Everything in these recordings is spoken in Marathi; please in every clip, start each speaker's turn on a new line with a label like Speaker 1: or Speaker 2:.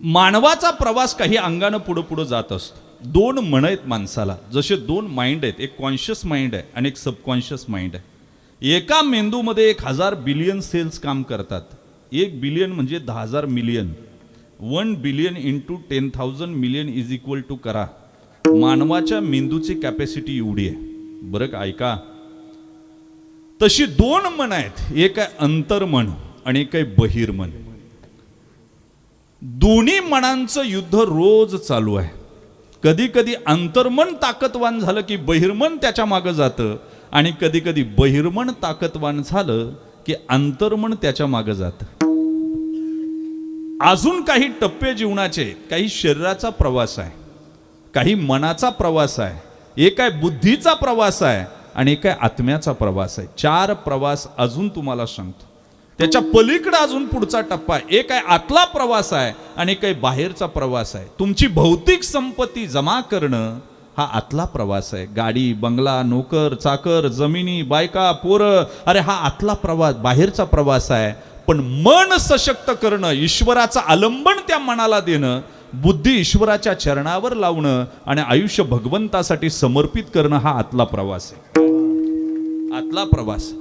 Speaker 1: मानवाचा प्रवास काही अंगानं पुढं पुढं जात असतो. दोन मन आहेत माणसाला, जसे दोन माइंड आहेत, एक कॉन्शियस माइंड आहे आणि एक सबकॉन्शियस माइंड आहे. एका मेंदूमध्ये 1000 बिलियन सेल्स काम करतात. 1 बिलियन म्हणजे 10,000 million. 1 billion into 10,000 million is equal to करा. मानवाच्या मेंदूची कॅपॅसिटी एवढी आहे. बरं का, ऐका. तशी दोन मन आहेत, एक आहे अंतर्मन आणि एक आहे बहिर्मन. दोन्ही मनांचं युद्ध रोज चालू आहे. कधी कधी अंतर्मन ताकदवान झालं की बहिर्मन त्याच्या मागं जातं, आणि कधी कधी बहिर्मन ताकदवान झालं की अंतर्मन त्याच्या मागं जातं. अजून काही टप्पे जीवनाचे, काही शरीराचा प्रवास आहे, काही मनाचा प्रवास आहे, एक आहे बुद्धीचा प्रवास आहे आणि एक आहे आत्म्याचा प्रवास आहे. 4 प्रवास अजून तुम्हाला सांगतो. त्याच्या पलीकडे अजून पुढचा टप्पा आहे. एक आहे आतला प्रवास आहे आणि एक आहे बाहेरचा प्रवास आहे. तुमची भौतिक संपत्ती जमा करणं हा आतला प्रवास आहे. गाडी, बंगला, नोकर, चाकर, जमिनी, बायका, पोरं, अरे हा आतला प्रवास, बाहेरचा प्रवास आहे. पण मन सशक्त करणं, ईश्वराचं आलंबन त्या मनाला देणं, बुद्धी ईश्वराच्या चरणावर लावणं आणि आयुष्य भगवंतासाठी समर्पित करणं हा आतला प्रवास आहे. आतला प्रवास.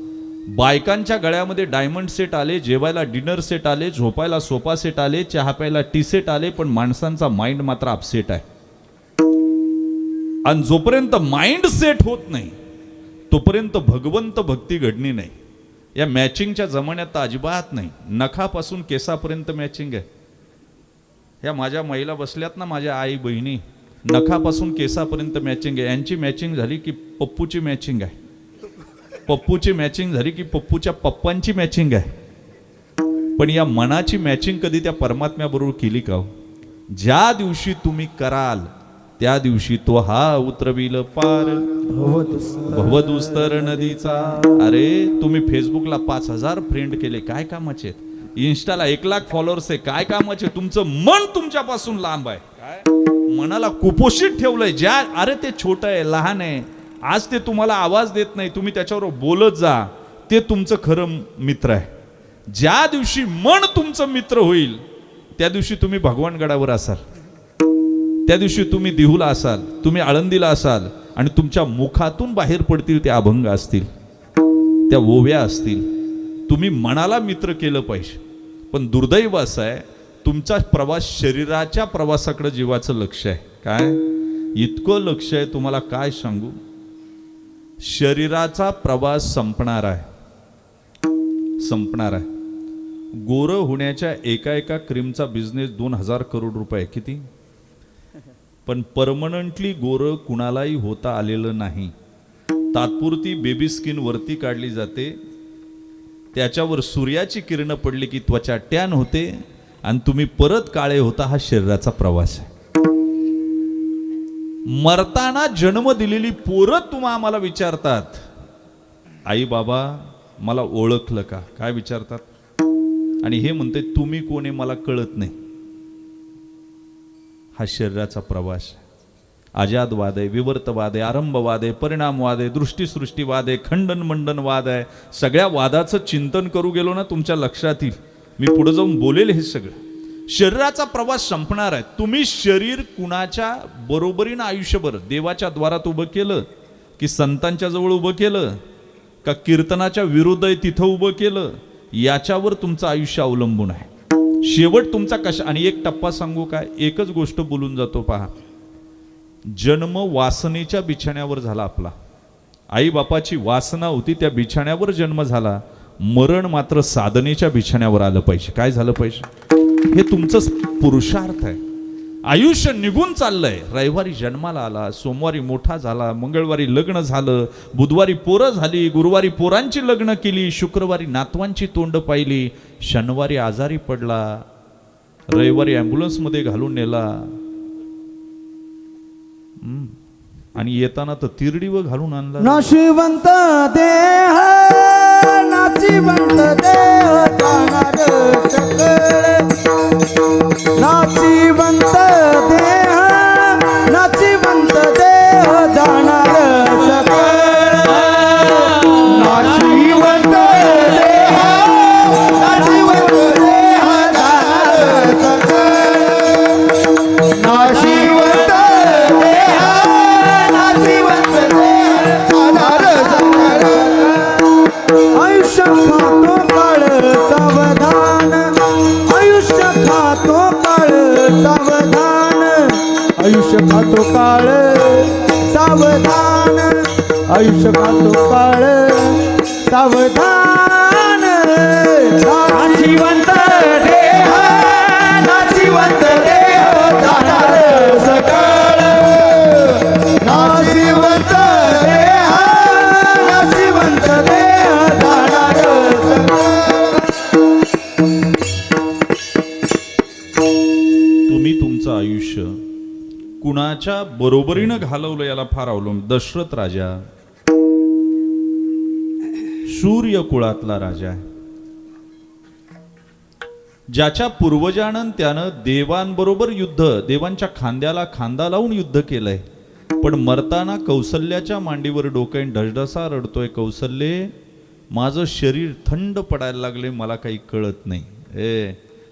Speaker 1: बायकांच्या गळ्यामध्ये डायमंड सेट आले, जेवायला डिनर सेट आले, झोपायला सोफा सेट आले, चहा प्यायला टी सेट आले, पण माणसांचा माइंड मात्र अपसेट आहे. आणि जोपर्यंत माइंड सेट होत नाही तोपर्यंत भगवंत भक्ती घडणी नाही. या मॅचिंगच्या जमान्यात तर अजिबात नाही. नखापासून केसापर्यंत मॅचिंग आहे. ह्या माझ्या महिला बसल्यात ना, माझ्या आई बहिणी, नखापासून केसापर्यंत मॅचिंग आहे. यांची मॅचिंग झाली की पप्पूची मॅचिंग आहे, पप्पूची मॅचिंग झाली की पप्पूच्या पप्पांची मॅचिंग आहे. पण या मनाची मॅचिंग कधी त्या परमात्म्याबरोबर केली का हो? ज्या दिवशी तुम्ही कराल त्या दिवशी तो हा उतरविल पार भवदुस्तर नदीचा. अरे तुम्ही फेसबुकला 5000 फ्रेंड केले, काय कामाचे आहेत? इन्स्टाला 1,00,000 फॉलोअर्स आहे, काय कामाचे? तुमचं मन तुमच्यापासून लांब आहे. काय मनाला कुपोषित ठेवलंय? ज्या, अरे ते छोटं आहे, लहान आहे, आज ते तुम्हाला आवाज देत नाही, तुम्ही त्याच्यावर बोलत जा, ते तुमचं खरं मित्र आहे. ज्या दिवशी मन तुमचं मित्र होईल त्या दिवशी तुम्ही भगवानगडावर असाल, त्या दिवशी तुम्ही देहूला असाल, तुम्ही आळंदीला असाल, आणि तुमच्या मुखातून बाहेर पडतील ते अभंग असतील, त्या ओव्या असतील. तुम्ही मनाला मित्र केलं पाहिजे. पण दुर्दैव असं आहे, तुमचा प्रवास शरीराच्या प्रवासाकडे जीवाचं लक्ष आहे. काय इतकं लक्ष आहे तुम्हाला काय सांगू. शरीराचा प्रवास संपणार आहे, संपणार आहे. गोरं होण्याच्या एका क्रीमचा बिझनेस 2000 करोड रुपये. किती? पण परमनंटली गोरं कुणालाही होता आलेलं नाही. तात्पुरती बेबी स्किन वरती काढली जाते, त्याच्यावर सूर्याची किरणं पडली की त्वचा टॅन होते आणि तुम्ही परत काळे होता. हा शरीराचा प्रवास आहे. मरताना जन्म दिलेली पोरं तुम्हा आम्हाला विचारतात, आई बाबा मला ओळखलं का? काय विचारतात? आणि हे म्हणते तुम्ही कोण आहे मला कळत नाही. हा शरीराचा प्रवास. अजादवाद आहे, विवर्तवाद आहे, आरंभवाद आहे, परिणामवाद आहे, दृष्टीसृष्टीवाद आहे, खंडन मंडनवाद आहे. सगळ्या वादाचं चिंतन करू गेलो ना तुमच्या लक्षात येईल. मी पुढे जाऊन बोलेल हे सगळं. शरीराचा प्रवास संपणार आहे. तुम्ही शरीर कुणाच्या बरोबरीनं आयुष्यभर देवाच्या द्वारात उभं केलं की संतांच्या जवळ उभं केलं का कीर्तनाच्या विरुद्ध आहे तिथं उभं केलं, याच्यावर तुमचं आयुष्य अवलंबून आहे. शेवट तुमचा कशा. आणि एक टप्पा सांगू काय, एकच गोष्ट बोलून जातो पहा. जन्म वासनेच्या बिछाण्यावर झाला आपला. आई बापाची वासना होती त्या बिछाण्यावर जन्म झाला. मरण मात्र साधनेच्या बिछाण्यावर आलं पाहिजे. काय झालं पाहिजे? हे तुमचं पुरुषार्थ आहे. आयुष्य निघून चाललंय. रविवारी जन्माला आला, सोमवारी मोठा झाला, मंगळवारी लग्न झालं, बुधवारी पोरं झाली, गुरुवारी पोरांची लग्न केली, शुक्रवारी नातवांची तोंड पाहिली, शनिवारी आजारी पडला, रविवारी ॲम्ब्युलन्समध्ये घालून नेला, आणि येताना तर तिरडीवर घालून आणला.
Speaker 2: नाशिवंत देह, नाशिवंत देह जाणार सकळ, नाशिवंत देह, नाशिवंत देह जाणार सकळ, नाशिवंत देह, नाशिवंत देह जाणार सकळ. खातो काळ सावधान, आयुष्य खातो काळ सावधान, आयुष्य खातो काळ सावधान. नाशिवंत देह, नाशिवंत देह जाणार सकळ, नाशिवंत देह, नाशिवंत देह जाणार सकळ.
Speaker 1: तुम्ही तुमचं आयुष्य कुणाच्या बरोबरीनं घालवलं याला फार अवलंबून. दशरथ राजा सूर्य कुळातला राजा आहे, ज्याच्या पूर्वजानं त्यानं देवांबरोबर युद्ध, देवांच्या खांद्याला खांदा लावून युद्ध केलंय, पण मरताना कौसल्याच्या मांडीवर डोक्याने ढसढसा रडतोय, कौसल्ये माझं शरीर थंड पडायला लागले, मला काही कळत नाही.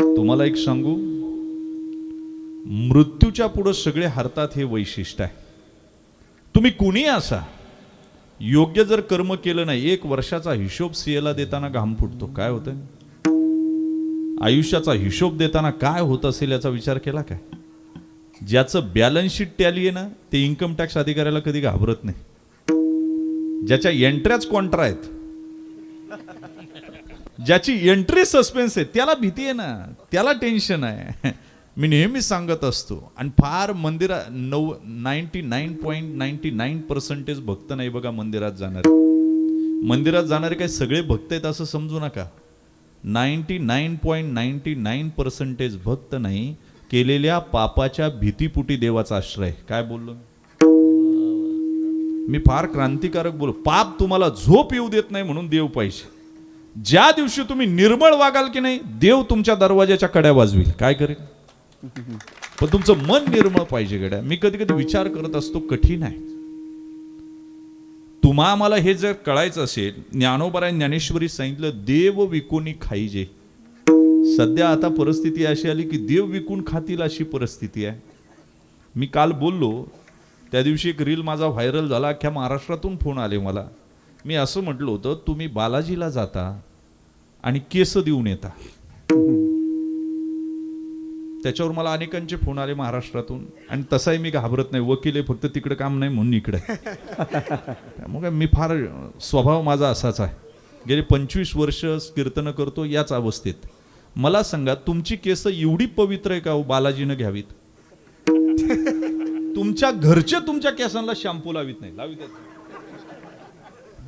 Speaker 1: तुम्हाला एक सांगू, मृत्यूच्या पुढे सगळे हरतात हे वैशिष्ट्य आहे. तुम्ही कुणी असा, योग्य जर कर्म केलं नाही, 1 वर्षाचा हिशोब सीएला देताना घाम फुटतो. काय होतं आयुष्याचा हिशोब देताना काय होत असेल याचा विचार केला काय? ज्याचं बॅलन्स शीट टॅली आहे ना, ते इन्कम टॅक्स अधिकाऱ्याला कधी घाबरत नाही. ज्याच्या एंट्र्याच कॉन्ट्रा आहेत, ज्याची एंट्री सस्पेन्स आहे, त्याला भीती आहे ना, त्याला टेन्शन आहे. मी नेहमी सांगत असतो. आणि फार मंदिरात 99.99% भक्त नाही बघा मंदिरात जाणारे. मंदिरात जाणारे काही सगळे भक्त आहेत असं समजू नका. 99.99% भक्त नाही, केलेल्या पापाच्या भीतीपुटी देवाचा आश्रय. काय बोललो मी? फार क्रांतिकारक बोल. पाप तुम्हाला झोप येऊ देत नाही म्हणून देव पाहिजे. ज्या दिवशी तुम्ही निर्मळ वागाल की नाही, देव तुमच्या दरवाजाच्या कड्या वाजवील. काय करेल? पण तुमचं मन निर्मळ पाहिजे गड्या. मी कधी कधी विचार करत असतो, कठीण आहे. तुम्हा आम्हाला हे जर कळायचं असेल, ज्ञानोबराय ज्ञानेश्वरी सांगितलं, देव विकून खाईजे. सध्या आता परिस्थिती अशी आली की देव विकून खातील अशी परिस्थिती आहे. मी काल बोललो, त्या दिवशी एक रील माझा व्हायरल झाला, अख्ख्या महाराष्ट्रातून फोन आले मला. मी असं म्हटलं होतं, तुम्ही बालाजीला जाता आणि केस देऊन येता. त्याच्यावर मला अनेकांचे फोन आले महाराष्ट्रातून. आणि तसाही मी घाबरत नाही, वकील आहे, फक्त तिकडे काम नाही म्हणून इकडे. त्यामुळे मी फार, स्वभाव माझा असाच आहे. गेले 25 वर्ष कीर्तन करतो याच अवस्थेत. मला सांगा, तुमची केस एवढी पवित्र आहे का हो बालाजीनं घ्यावीत? तुमच्या घरचे तुमच्या केसांना शॅम्पू लावित नाही, लावित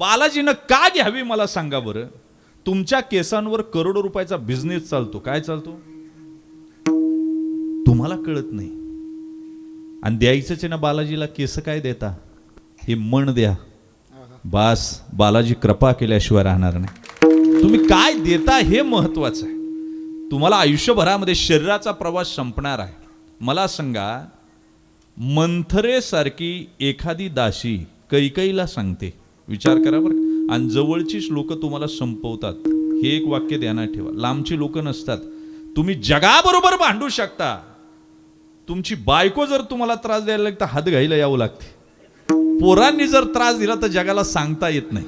Speaker 1: बालाजीनं का घ्यावी मला सांगा बरं. तुमच्या केसांवर करोडो रुपयाचा बिझनेस चालतो. काय चालतो तुम्हाला कळत नाही. आणि द्यायचंच ना बालाजीला. केस काय देता? हे मन द्या, बास. बालाजी कृपा केल्याशिवाय राहणार नाही. तुम्ही काय देता हे महत्वाचं आहे. तुम्हाला आयुष्यभरामध्ये शरीराचा प्रवास संपणार आहे. मला सांगा, मंथरेसारखी एखादी दासी कैकेयीला सांगते, विचार करा बरं. आणि जवळचीच लोक तुम्हाला संपवतात. हे एक वाक्य ध्यानात ठेवा. लांबची लोक नसतात. तुम्ही जगाबरोबर भांडू शकता. तुमची बायको जर तुम्हाला त्रास द्यायला लागली तर हात घाईला यावं लागते. पोरांनी जर त्रास दिला तर जगाला सांगता येत नाही.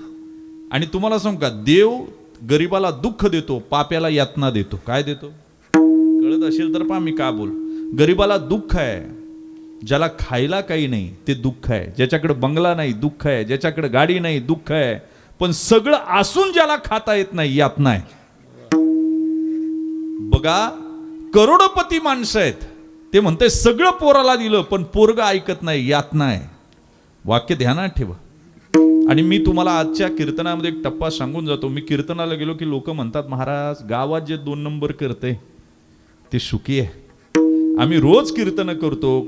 Speaker 1: आणि तुम्हाला सांगू का, देव गरीबाला दुःख देतो, पाप्याला यातना देतो. काय देतो? कळत असेल तर पहा मी का बोल. गरीबाला दुःख आहे, ज्याला खायला काही नाही ते दुःख आहे. ज्याच्याकडे बंगला नाही दुःख आहे, ज्याच्याकडे गाडी नाही दुःख आहे. पण सगळं असून ज्याला खाता येत नाही यातना आहे. बघा, करोडपती माणसं आहेत, ते म्हणते सगळं पोराला दिलं पण पोरग ऐकत नाही, यातना आहे. वाक्य ध्यानात ठेवा. आणि मी तुम्हाला आजच्या कीर्तनामध्ये एक टप्पा सांगून जातो. मी कीर्तनाला गेलो की लोक म्हणतात, महाराज गावात जे 2 नंबर करते ते सुखी आहे. आम्ही रोज कीर्तन करतो,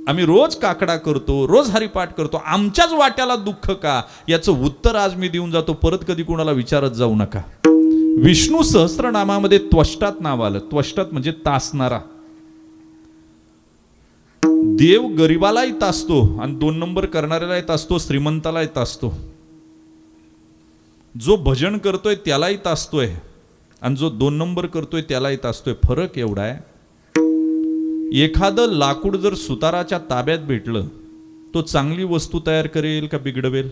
Speaker 1: आम्ही रोज काकडा करतो, रोज हरिपाठ करतो, आमच्याच वाट्याला दुःख का? याचं उत्तर आज मी देऊन जातो. परत कधी कोणाला विचारत जाऊ नका. विष्णू सहस्त्रनामामध्ये त्वष्टात नाव आलं. त्वष्टात म्हणजे तासणारा. देव गरीबालाही तासतो आणि 2 नंबर करणाऱ्यालाही तासतो, श्रीमंतालाही तासतो. जो भजन करतोय त्यालाही तासतोय आणि जो 2 नंबर करतोय त्यालाही तासतोय. फरक एवढा आहे, एखादं लाकूड जर सुताराच्या ताब्यात भेटलं, तो चांगली वस्तू तयार करेल का बिघडवेल?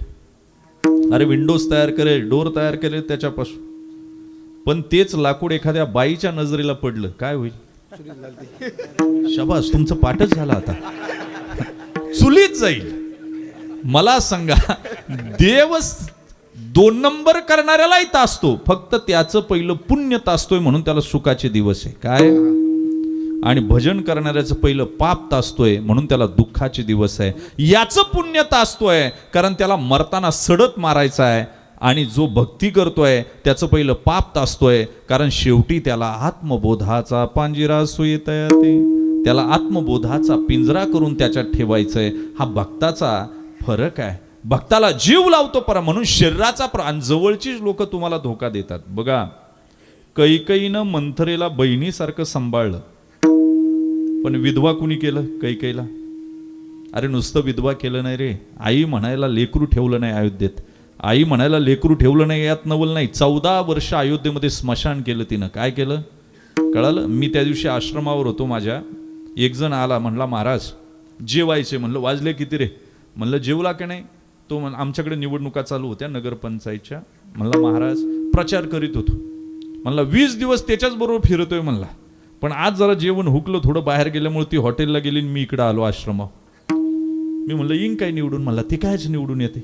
Speaker 1: अरे विंडोज तयार करेल, डोर तयार करेल त्याच्यापासून. पण तेच लाकूड एखाद्या बाईच्या नजरेला पडलं, काय होईल? शाबास, तुमचं पाठच झालं आता. चुलीत जाईल. मला सांगा, देव 2 नंबर करणाऱ्यालाही तासतो, फक्त त्याचं पहिलं पुण्य तासतोय म्हणून त्याला सुखाचे दिवस आहे. काय? आणि भजन करणाऱ्याचं पहिलं पाप तासतोय म्हणून त्याला दुःखाचे दिवस आहे. याचं पुण्य तासतोय कारण त्याला मरताना सडत मारायचं आहे. आणि जो भक्ती करतोय त्याचं पहिलं पाप तासतोय कारण शेवटी त्याला आत्मबोधाचा पांजिरा सुयेत येते. त्याला आत्मबोधाचा पिंजरा करून त्याच्यात ठेवायचंय. हा भक्ताचा फरक आहे. भक्ताला जीव लावतो पर म्हणून शरीराचा आणि जवळचीच लोक तुम्हाला धोका देतात. बघा, कैकेयीनं मंथरेला बहिणीसारखं सांभाळलं, पण विधवा कुणी केलं? कैकेयीला. अरे नुसतं विधवा केलं नाही रे, आई म्हणायला लेकरू ठेवलं नाही अयोध्येत. आई म्हणायला लेकरू ठेवलं नाही यात नवल नाही. 14 वर्ष अयोध्येमध्ये स्मशान केलं तिनं. काय केलं कळालं? मी त्या दिवशी आश्रमावर होतो माझ्या. एक जण आला, म्हणला महाराज जेवायचे. म्हणलं वाजले किती रे? म्हणलं जेवला का नाही? तो आमच्याकडे निवडणुका चालू होत्या नगरपंचायतच्या. म्हणला महाराज प्रचार करीत होतो. म्हणला 20 दिवस त्याच्याच बरोबर फिरतोय. म्हणला पण आज जरा जेवण हुकलं थोडं, बाहेर गेल्यामुळे ती हॉटेलला गेली, मी इकडं आलो आश्रमावर. मी म्हणलं येईन काय निवडून? म्हणला ती कायच निवडून येते.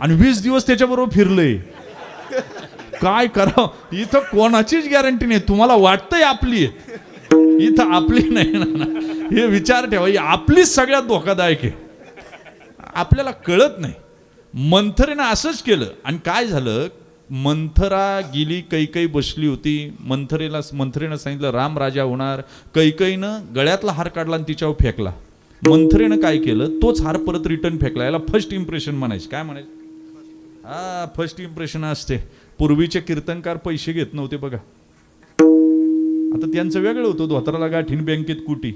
Speaker 1: आणि 20 दिवस त्याच्याबरोबर फिरलंय. काय करावं? इथं कोणाचीच गॅरंटी नाही. तुम्हाला वाटतंय आपली आहे, इथं आपली नाही ना. हे विचार ठेवा, ही आपलीच सगळ्यात धोकादायक आहे. आपल्याला कळत नाही. मंथरेनं असंच केलं. आणि काय झालं? मंथरा गेली, कैकेयी बसली होती. मंथरेनं सांगितलं राम राजा होणार. कैकेयीनं गळ्यातला हार काढला आणि तिच्यावर फेकला. मंथरेनं काय केलं? तोच हार परत रिटर्न फेकला. याला फर्स्ट इम्प्रेशन म्हणायचं. काय म्हणायचं? हा, फर्स्ट इम्प्रेशन असते. पूर्वीचे कीर्तनकार पैसे घेत नव्हते बघा. आता त्यांचं वेगळं होतं, धोत्राला गाठीन बँकेत कुटी.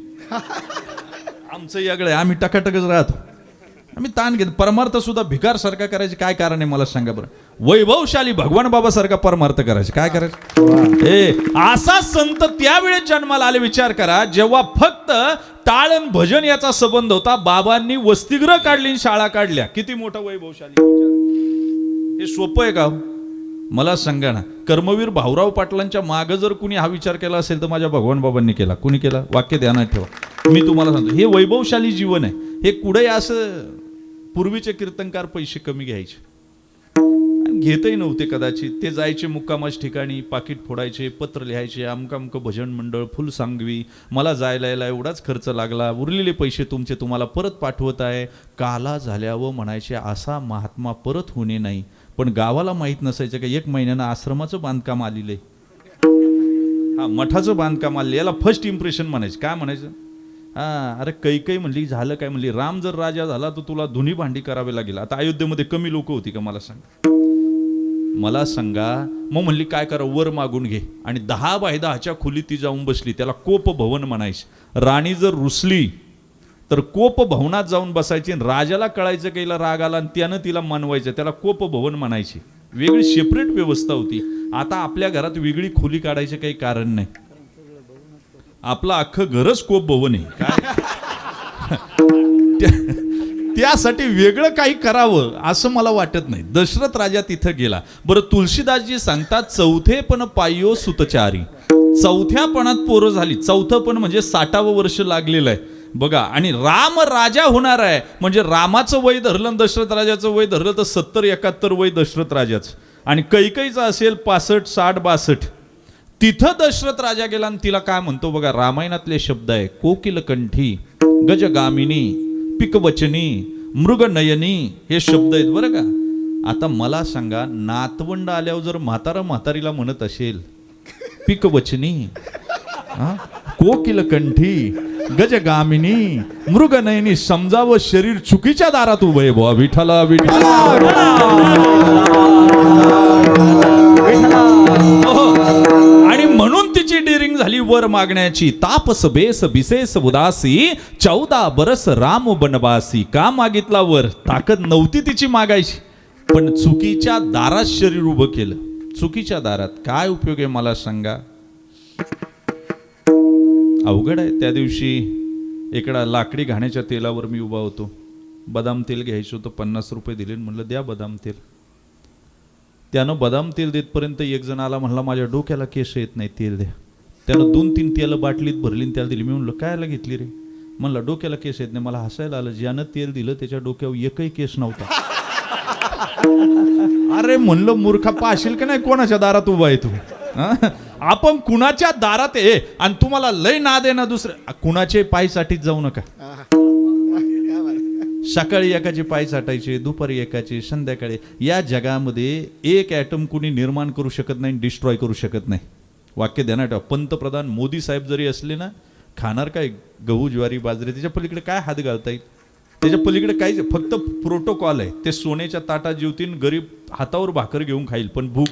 Speaker 1: आमचं वेगळं आहे, आम्ही टकाटकच राहतो. आम्ही ताण घेतो. परमार्थ सुद्धा भिकार सारखा करायचे काय कारण आहे मला सांगा बरं? वैभवशाली भगवान बाबा सारखा परमार्थ करायचे काय करायचं? असा संत त्यावेळेस जन्माला आले. विचार करा, जेव्हा फक्त टाळण भजन याचा संबंध होता. बाबांनी वसतिगृह काढली, शाळा काढल्या. किती मोठा वैभवशाली. हे सोपं आहे का? मला सांगा ना. कर्मवीर भाऊराव पाटलांच्या मागं जर कुणी हा विचार केला असेल तर माझ्या भगवान बाबांनी केला. कुणी केला? वाक्य ध्यानात ठेवा. मी तुम्हाला सांगतो, हे वैभवशाली जीवन आहे. हे कुठे असं पूर्वीचे कीर्तनकार पैसे कमी घ्यायचे, घेतही नव्हते कदाचित. ते जायचे मुक्कामाच ठिकाणी, पाकिट फोडायचे, पत्र लिहायचे, अमकं भजन मंडळ, फुल सांगवी, मला जायला यायला एवढाच खर्च लागला, उरलेले पैसे तुमचे तुम्हाला परत पाठवत आहे. काला झाल्यावर म्हणायचे असा महात्मा परत होणे नाही. पण गावाला माहीत नसायचं का 1 महिन्यानं आश्रमाचं बांधकाम आलेलं आहे, हा मठाचं बांधकाम आलेलं. याला फर्स्ट इम्प्रेशन म्हणायचं. काय म्हणायचं? हा, अरे कैकेयी म्हणली झालं काय? म्हणली राम जर राजा झाला तर तुला धुनी भांडी करावे लागेल. आता अयोध्येमध्ये कमी लोक होती का मला सांगा? मला सांगा. मग म्हणली काय करा, वर मागून घे. आणि 10 बाय 10च्या खोलीत ती जाऊन बसली. त्याला कोप भवन म्हणायची. राणी जर रुसली तर कोप भवनात जाऊन बसायची. राजाला कळायचं की हिला राग आला आणि त्यानं तिला मानवायचं. त्याला कोप भवन म्हणायची. वेगळी सेपरेट व्यवस्था होती. आता आपल्या घरात वेगळी खोली काढायचं काही कारण नाही. आपलं अख्खं घरच कोप भवन आहे. त्यासाठी वेगळं काही करावं असं मला वाटत नाही. दशरथ राजा तिथं गेला. बरं, तुलसीदासजी सांगतात चौथेपण पायो सुतचारी. चौथ्यापणात पोरं झाली. चौथंपण म्हणजे 60वं वर्ष लागलेलं आहे बघा. आणि राम राजा होणार आहे म्हणजे रामाचं वय धरलं, दशरथ राजाचं वय धरलं तर 70-71 वय दशरथ राजाचं. आणि कैकेयीचं असेल 65, 60, 62. तिथं दशरथ राजा गेला आणि तिला काय म्हणतो बघा. रामायणातले शब्द आहे. कोकिलकंठी, गजगामिनी, पिकवचनी, मृगनयनी, हे शब्द आहेत बरं का. आता मला सांगा, नातवंड आल्यावर जर म्हातारीला म्हणत असेल पिकवचनी, कोकिलकंठी, गजगामिनी, मृगनयनी, समजावं शरीर चुकीच्या दारात उभं आहे बुवा. विठ्ठला विठ्ठला. आणि म्हणून तिची डिरिंग झाली वर मागण्याची. तापस बेस बिसेस उदासी, 14 बरस राम बनवासी. का मागितला वर? ताकद नव्हती तिची मागायची, पण चुकीच्या दारात शरीर उभं केलं. चुकीच्या दारात काय उपयोग आहे मला सांगा? अवघड आहे. त्या दिवशी इकडं लाकडी घाण्याच्या तेलावर मी उभा होतो. बदाम तेल घ्यायचं होतं. 50 रुपये दिले. म्हणलं द्या बदाम तेल. त्यानं बदाम तेल देतपर्यंत एक जण आला, म्हणला माझ्या डोक्याला केस येत नाही, तेल द्या. त्यानं 2-3 तेल बाटलीत भरली आणि त्याला दिली. मी म्हणलं कायला घेतली रे? म्हणलं डोक्याला केस येत नाही. मला हसायला आलं. ज्यानं तेल दिलं त्याच्या डोक्यावर एकही केस नव्हता. अरे म्हणलं मूर्खा, पाशील का नाही कोणाच्या दारात उभा आहे तू? आपण कुणाच्या दारात आहे आणि तुम्हाला लय नाद आहे ना दुसरं. कुणाचे पायसाठीच जाऊ नका. सकाळी एकाचे पाय साठायचे, दुपारी एकाचे, संध्याकाळी. या जगामध्ये एक ॲटम कुणी निर्माण करू शकत नाही, डिस्ट्रॉय करू शकत नाही. वाक्य ध्यानात ठेवा. पंतप्रधान मोदी साहेब जरी असले ना, खाणार काय? गहू ज्वारी बाजरी. त्याच्या पलीकडे काय हात घालता येईल? त्याच्या पलीकडे काहीच, फक्त प्रोटोकॉल आहे. ते सोन्याच्या ताटात जेवतील, गरीब हातावर भाकर घेऊन खाईल, पण भूक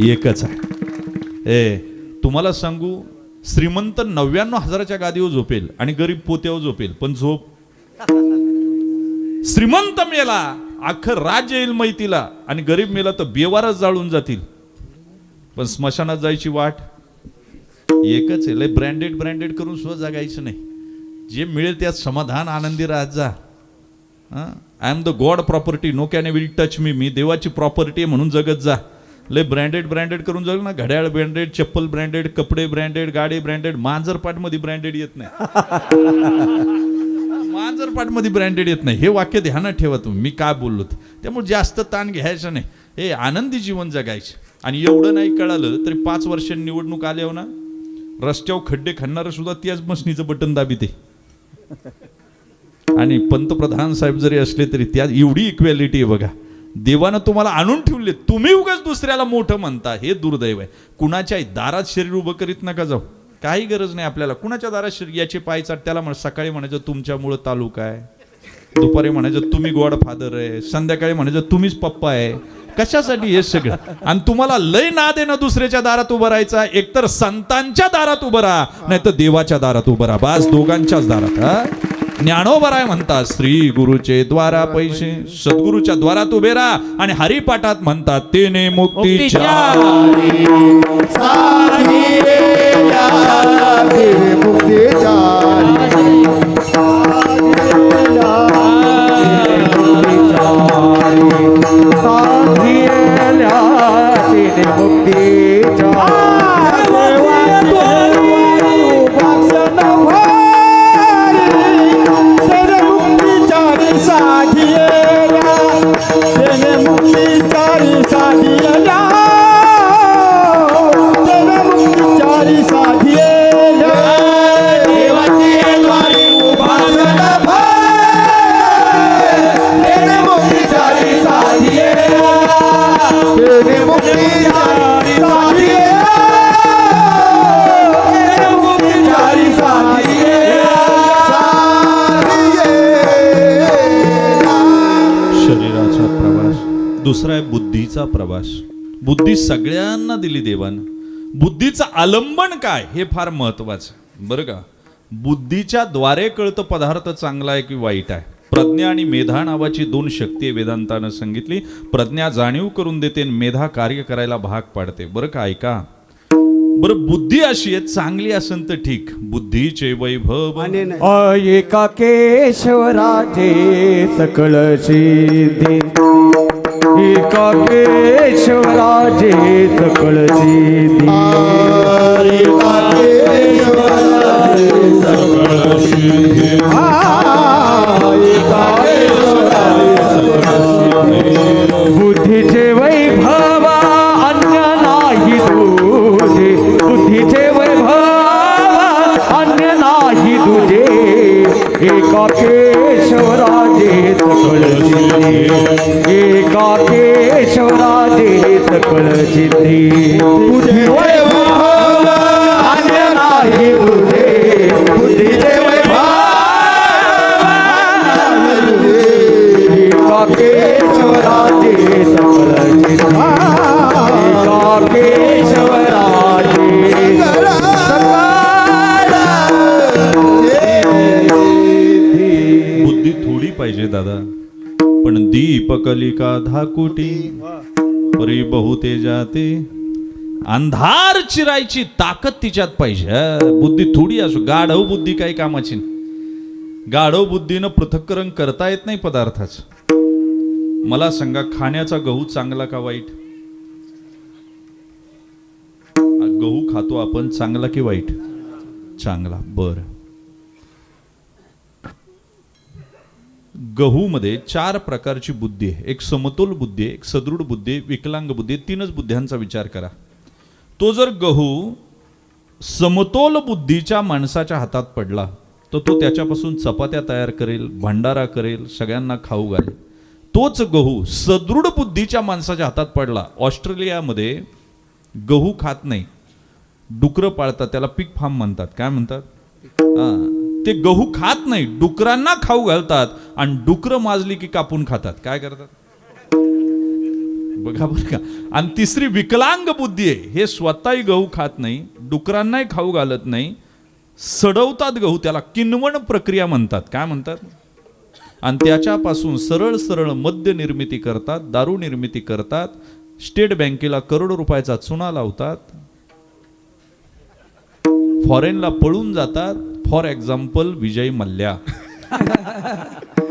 Speaker 1: एकच आहे. तुम्हाला सांगू, श्रीमंत 99,000च्या गादीवर झोपेल आणि गरीब पोत्यावर झोपेल, पण झोप. श्रीमंत मेला अख्खं राज्य येईल मैतीला आणि गरीब मेला तर बेवारच जाळून जातील, पण स्मशानात जायची वाट एकच आहे. लय ब्रँडेड करून सुद्धा जगायचं नाही. जे मिळेल त्यात समाधान, आनंदी राहत जा. I am the God property, no can will touch me. मी देवाची प्रॉपर्टी आहे म्हणून जगत जा. लय ब्रँडेड करून जग ना. घड्याळ ब्रँडेड, चप्पल ब्रँडेड, कपडे ब्रँडेड, गाडी ब्रँडेड. मांजरपाटमध्ये ब्रँडेड येत नाही. मांजरपाटमध्ये ब्रँडेड येत नाही. हे वाक्य ध्यानात ठेवा तुम्ही. मी काय बोललो. त्यामुळे जास्त ताण घ्यायचं नाही. हे आनंदी जीवन जगायचं. आणि एवढं नाही कळालं तरी 5 वर्षांनी निवडणूक आल्यावर ना, रस्त्यावर खड्डे खणणारं सुद्धा त्याच मशनीचं बटन दाबीते. आणि पंतप्रधान साहेब जरी असले तरी त्यात एवढी इक्वॅलिटी आहे बघा. देवानं तुम्हाला आणून ठेवले, तुम्ही उगाच दुसऱ्याला मोठं म्हणता, हे दुर्दैव आहे. कुणाच्या दारात शरीर उभं करीत नका जाऊ. काही गरज नाही आपल्याला. कुणाच्या दारात शरीर, याचे पाय चाट, त्याला सकाळी म्हणायचं तुमच्यामुळं तालुका आहे, दुपारी म्हणायचं तुम्ही गॉड फादर आहे, संध्याकाळी म्हणायचं तुम्हीच पप्पा आहे. कशासाठी हे सगळं? आणि तुम्हाला लय नाद आहे ना दुसऱ्याच्या दारात उभं राहायचा. एकतर संतांच्या दारात उभं राहा, नाही तर देवाच्या दारात उभं राहा. बास, दोघांच्याच दारात. ज्ञानोबराय म्हणतात श्री गुरुचे द्वारा पैसे. सद्गुरूच्या द्वारात उभे राहा. आणि हरिपाठात म्हणतात तेने मुक्तीच्या दुसरा आहे बुद्धीचा प्रवास. बुद्धी सगळ्यांना दिली देवानं. बुद्धीचं आलंबन काय हे फार महत्वाचं बरं का. बुद्धीच्या द्वारे कळतं पदार्थ चांगला आहे की वाईट आहे. प्रज्ञा आणि मेधा नावाची 2 शक्ती आहे वेदांतानं सांगितली. प्रज्ञा जाणीव करून देते, मेधा कार्य करायला भाग पाडते. बरं का, ऐका बरं. बुद्धी अशी आहे, चांगली असेल तर ठीक. बुद्धीचे वैभव
Speaker 2: एका केशवराजे सकळ सिद्धी, एका केशवराजे सकळ सिद्धी, एका केशवराजे सकळ सिद्धी, एका केशवराजे सकळ सिद्धी. बुद्धीचे वैभव अन्य नाही तुझे, बुद्धीचे वैभव अन्य नाही तुझे. एका केशवराजे सकळ सिद्धी, एका केशवराजे सकळ सिद्धी. बुद्धी वैभव अन्य नाही तुझे, बुद्धीचे वैभव एका केशवराजे सकळ सिद्धी, एका केशवराजे
Speaker 1: बुद्धी थोडी पाहिजे दादा, पण दीपकलिका धाकुटी परी बहुते जाते. अंधार चिरायची ताकद तिच्यात पाहिजे. बुद्धी थोडी असो. गाढव बुद्धी काही कामाची नाही. गाढव बुद्धीनं पृथक्करण करता येत नाही पदार्थाचं. मला सांगा, खाण्याचा गहू चांगला का वाईट? गहू खातो आपण, चांगला की वाईट? चांगला. बर, गहूमध्ये 4 प्रकारची बुद्धी आहे. एक समतोल बुद्धी आहे, एक सदृढ बुद्धी आहे, विकलांग बुद्धी आहे. 3च बुद्ध्यांचा विचार करा. तो जर गहू समतोल बुद्धीच्या माणसाच्या हातात पडला तर तो त्याच्यापासून चपात्या तयार करेल, भंडारा करेल, सगळ्यांना खाऊ घालेल. तोच गहू सदृढ बुद्धीच्या माणसाच्या हातात पडला, ऑस्ट्रेलियामध्ये गहू खात नाही, डुकरं पाळतात, त्याला पिग फार्म म्हणतात. काय म्हणतात? ते गहू खात नाही, डुकरांना खाऊ घालतात आणि डुकरं माजली की कापून खातात. काय करतात बघा बरं का. आणि तिसरी विकलांग बुद्धी आहे, हे स्वतःही गहू खात नाही, डुकरांनाही खाऊ घालत नाही, सडवतात गहू, त्याला किण्वण प्रक्रिया म्हणतात. काय म्हणतात? आणि त्याच्यापासून सरळ सरळ मद्य निर्मिती करतात, दारू निर्मिती करतात, स्टेट बँकेला करोडो रुपयाचा चुना लावतात, फॉरेनला पळून जातात. For example Vijay Mallya.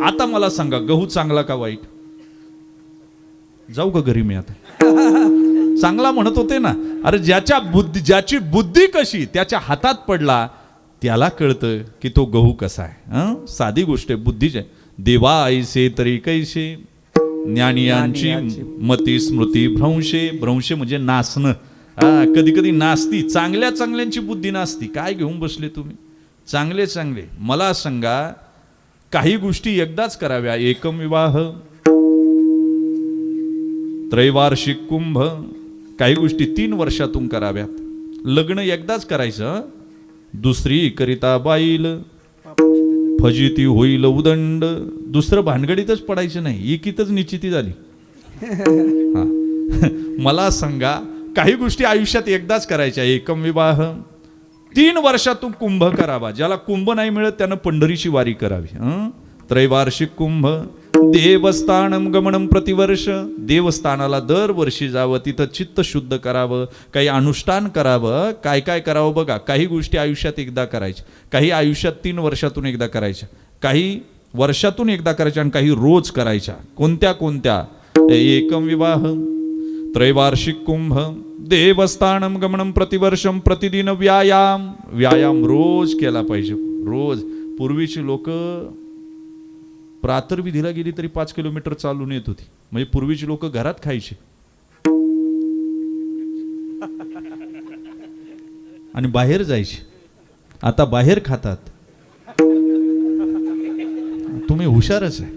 Speaker 1: आता मला सांगा, गहू चांगला का वाईट? जाऊ का घरी मी आता? चांगला म्हणत होते ना. अरे ज्याची बुद्धी कशी त्याच्या हातात पडला त्याला कळतं की तो गहू कसा आहे. साधी गोष्ट आहे, बुद्धीची. देवा ऐसे तरी कैसे, ज्ञानियांची मती स्मृती भ्रंशे. भ्रंशे म्हणजे नासणं. कधी कधी नासती, चांगल्यांची बुद्धी नासती. काय घेऊन बसले तुम्ही? चांगले मला सांगा, काही गोष्टी एकदाच कराव्या. एकम विवाह, त्रैवार्षिक कुंभ, काही गोष्टी 3 वर्षातून कराव्यात. लग्न एकदाच करायचं. दुसरी करिता बाईल, फजिती होईल उदंड. दुसरं भानगडीतच पडायचं नाही, एकीतच निश्चिती झाली. मला सांगा, काही गोष्टी आयुष्यात एकदाच करायच्या. एकम विवाह, 3 वर्षातून कुंभ करावा. ज्याला कुंभ नाही मिळत त्यानं पंढरीची वारी करावी. त्रैवार्षिक कुंभ, देवस्थानम गमनम प्रतिवर्ष. देवस्थानाला दरवर्षी जावं, तिथं चित्त शुद्ध करावं, काही अनुष्ठान करावं. काय काय करावं बघा. काही गोष्टी आयुष्यात एकदा करायच्या, काही आयुष्यात 3 वर्षातून एकदा करायच्या, काही वर्षातून एकदा करायच्या आणि काही रोज करायच्या. कोणत्या? एकम विवाह, त्रैवार्षिक कुंभ, देवस्थानम गमनम प्रतिवर्षम, प्रतिदिन व्यायाम. व्यायाम रोज केला पाहिजे, रोज. पूर्वीची लोक प्रातर्विधीला गेली तरी 5 किलोमीटर चालून येत होती. म्हणजे पूर्वीची लोक घरात खायची आणि बाहेर जायची. आता बाहेर खातात. तुम्ही हुशारच आहे.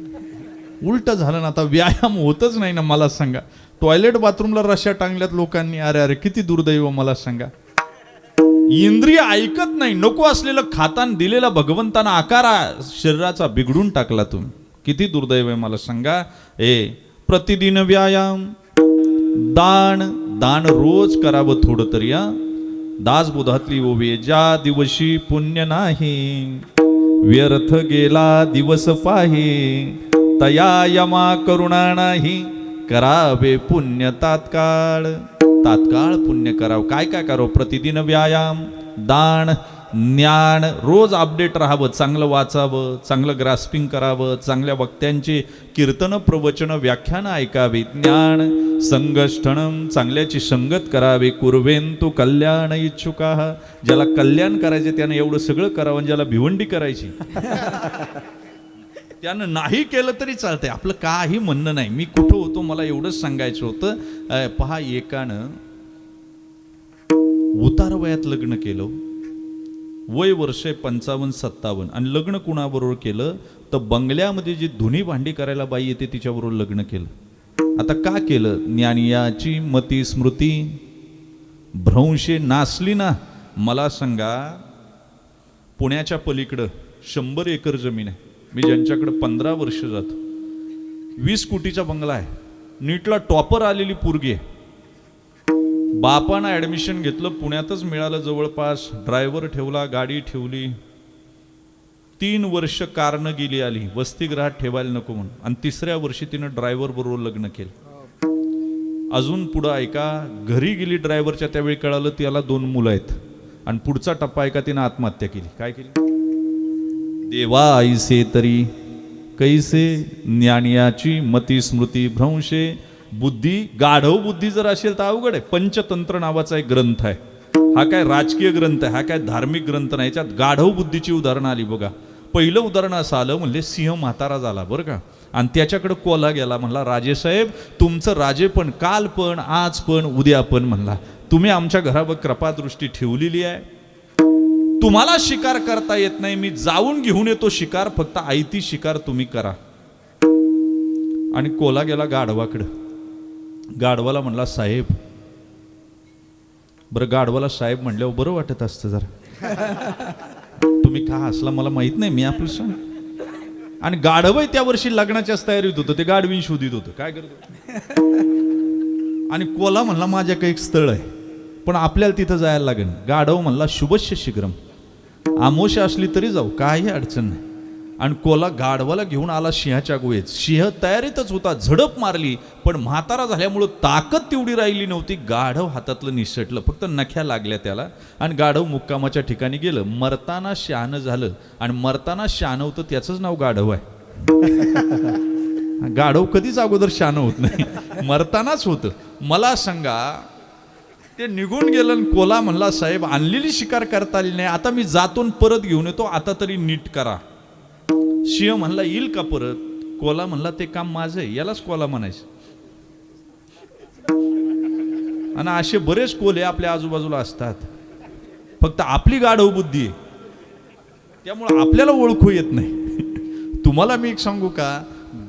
Speaker 1: उलट झालं ना, आता व्यायाम होतच नाही ना. मला सांगा, टॉयलेट बाथरूमला रश्या टांगल्यात लोकांनी. अरे किती दुर्दैव. मला सांगा, इंद्रिय ऐकत नाही, नको असलेलं खातान दिलेला भगवंताना आकार शरीराचा बिघडून टाकला तुम्ही. किती दुर्दैव आहे मला सांगा. प्रतिदिन व्यायाम, दान रोज करावं थोडं तरी. दासबोधातली ओवी, ज्या दिवशी पुण्य नाही, व्यर्थ गेला दिवस पाही, तया यमा करुणा नाही, करावे पुण्य तात्काळ पुण्य करावं. काय करावं? प्रतिदिन व्यायाम, दान, ज्ञान. रोज अपडेट राहावं, चांगलं वाचावं, चांगलं ग्रास्पिंग करावं, चांगल्या वक्त्यांची कीर्तन, प्रवचन, व्याख्यानं ऐकावी. ज्ञान, संगष्ठणम, चांगल्याची संगत करावी. कुर्वेंतु कल्याण इच्छुका. ज्याला कल्याण करायचे त्यानं एवढं सगळं करावं. ज्याला भिवंडी करायची त्यानं नाही केलं तरी चालतंय. आपलं काही म्हणणं नाही. मी कुठं होतो मला एवढंच सांगायचं होतं. पहा, एकानं उतार वयात लग्न केलं, वय वर्ष 55-57, आणि लग्न कुणाबरोबर केलं तर बंगल्यामध्ये जी धुनी भांडी करायला बाई येते तिच्याबरोबर लग्न केलं. आता का केलं? ज्ञानियाची मती स्मृती भ्रंशे नासली ना. मला सांगा, पुण्याच्या पलीकडं 100 एकर जमीन आहे. मी ज्यांच्याकडे 15 वर्ष जातो, 20 कोटीचा बंगला आहे, नीटला टॉपर आलेली पोरगी आहे. बापानं ॲडमिशन घेतलं, पुण्यातच मिळालं जवळपास, ड्रायव्हर ठेवला, गाडी ठेवली. 3 वर्ष कारनं गेली आली, वसतिगृहात ठेवायला नको म्हणून. आणि 3ऱ्या वर्षी तिनं ड्रायव्हर बरोबर लग्न केलं. अजून पुढं ऐका, घरी गेली ड्रायव्हरच्या, त्यावेळी कळालं त्याला 2 मुलं आहेत. आणि पुढचा टप्पा ऐका, तिनं आत्महत्या केली. काय केली? देवा ऐसे तरी कैसे, ज्ञानियाची मती स्मृती भ्रंशे. बुद्धी, गाढव बुद्धी जर असेल तर अवघड आहे. पंचतंत्र नावाचा एक ग्रंथ आहे. हा काय राजकीय ग्रंथ आहे, हा काय धार्मिक ग्रंथ नाही. याच्यात गाढव बुद्धीची उदाहरणं आली बघा. पहिलं उदाहरण असं आलं, म्हणले सिंह म्हातारा झाला बरं का, आणि त्याच्याकडे कोल्हा गेला. म्हणला राजेसाहेब तुमचं राजे पण काल पण आज पण उद्या पण, म्हणला तुम्ही आमच्या घरावर कृपादृष्टी ठेवलेली आहे, तुम्हाला शिकार करता येत नाही, मी जाऊन घेऊन येतो शिकार, फक्त आयती शिकार तुम्ही करा. आणि कोल्हा गेला गाढवाकडं. गाढवाला म्हणला साहेब, बरं गाढवाला साहेब म्हणल्यावर बरं वाटत असतं जरा. तुम्ही का हसला मला माहित नाही, मी आपलं सांग. आणि गाढवही त्या वर्षी लग्नाच्याच तयारीत होतं, ते गाढवीन शोधित होतं, काय करतो. आणि कोल्हा म्हणला माझ्याकडे एक स्थळ आहे, पण आपल्याला तिथं जायला लागेल. गाढव म्हणला शुभस्य शीघ्रम, आमोशा असली तरी जाऊ, काही अडचण नाही. आणि कोल्हा गाढवाला घेऊन आला सिंहाच्या गुहेत. सिंह तयारीतच होता, झडप मारली, पण म्हातारा झाल्यामुळं ताकद तेवढी राहिली नव्हती. गाढव हातातलं निसटलं, फक्त नख्या लागल्या त्याला. आणि गाढव मुक्कामाच्या ठिकाणी गेलं. मरताना शहाणं झालं, आणि मरताना शहाणं होतं त्याचंच नाव गाढव आहे. गाढव कधीच अगोदर शहाणं होत नाही, मरतानाच होतं. मला सांगा, ते निघून गेलं. आणि कोल्हा म्हणला साहेब आणलेली शिकार करता आली नाही, आता मी जातून परत घेऊन येतो, आता तरी नीट करा. सिंह म्हणला येईल का परत. कोल्हा म्हणला ते काम माझं आहे, यालाच कोल्हा म्हणायचं. आणि असे बरेच कोल्हे आपल्या आजूबाजूला असतात, फक्त आपली गाढव बुद्धी आहे, त्यामुळे आपल्याला ओळखू येत नाही. तुम्हाला मी एक सांगू का,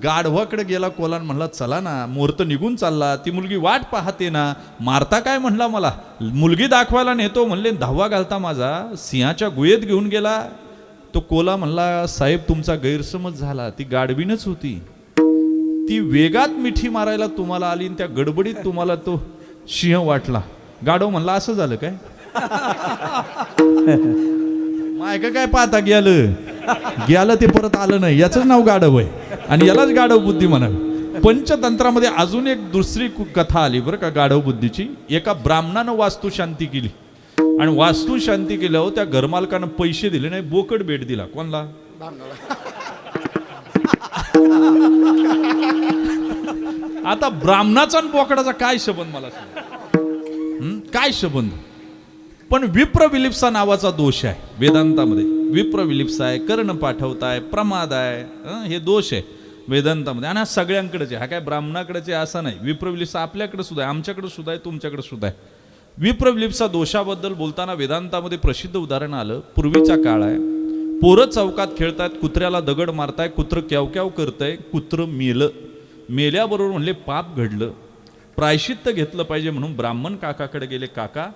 Speaker 1: गाढवाकडे गेला कोल्हा, म्हणला चला ना, मुहूर्त निघून चालला, ती मुलगी वाट पाहते ना, मारता काय म्हणला, मला मुलगी दाखवायला नेतो म्हणले, धावा घालता माझा सिंहाच्या गुहेत घेऊन गेला. तो कोल्हा म्हणला साहेब तुमचा गैरसमज झाला, ती गाढवीनच होती, ती वेगात मिठी मारायला तुम्हाला आली, आणि त्या गडबडीत तुम्हाला तो सिंह वाटला. गाढव म्हणला असं झालं काय, मायका काय पाहता गेलं ते परत आलं नाही, याच नाव गाढव आहे, आणि यालाच गाढव बुद्धी म्हणाल. पंचतंत्रामध्ये अजून एक दुसरी कथा आली बरं का गाढव बुद्धीची. एका ब्राह्मणानं वास्तुशांती केली, आणि वास्तू शांती केल्यावर त्या घरमालकानं पैसे दिले नाही, बोकड भेट दिला. कोणला, आता ब्राह्मणाचा आणि बोकडाचा काय संबंध मला सांग, काय संबंध. पण विप्रविलिप्सा नावाचा दोष आहे वेदांतामध्ये. विप्रविलिप्सा आहे, कर्ण पाठवताय, प्रमाद आहे, हे दोष आहे वेदांतामध्ये. आणि हा सगळ्यांकडेच आहे, हा काय ब्राह्मणाकडेच आहे असं नाही. विप्रविलिप्सा आपल्याकडे सुद्धा आहे, आमच्याकडे सुद्धा आहे, तुमच्याकडे सुद्धा आहे. विप्रविलिप्सा दोषाबद्दल बोलताना वेदांतामध्ये प्रसिद्ध उदाहरण आलं. पूर्वीचा काळ आहे, पोरं चौकात खेळतायत, कुत्र्याला दगड मारताय, कुत्रं क्याव करतंय, कुत्रं मेलं. मेल्याबरोबर म्हणले पाप घडलं, प्रायश्चित्त घेतलं पाहिजे, म्हणून ब्राह्मण काकाकडे गेले. काका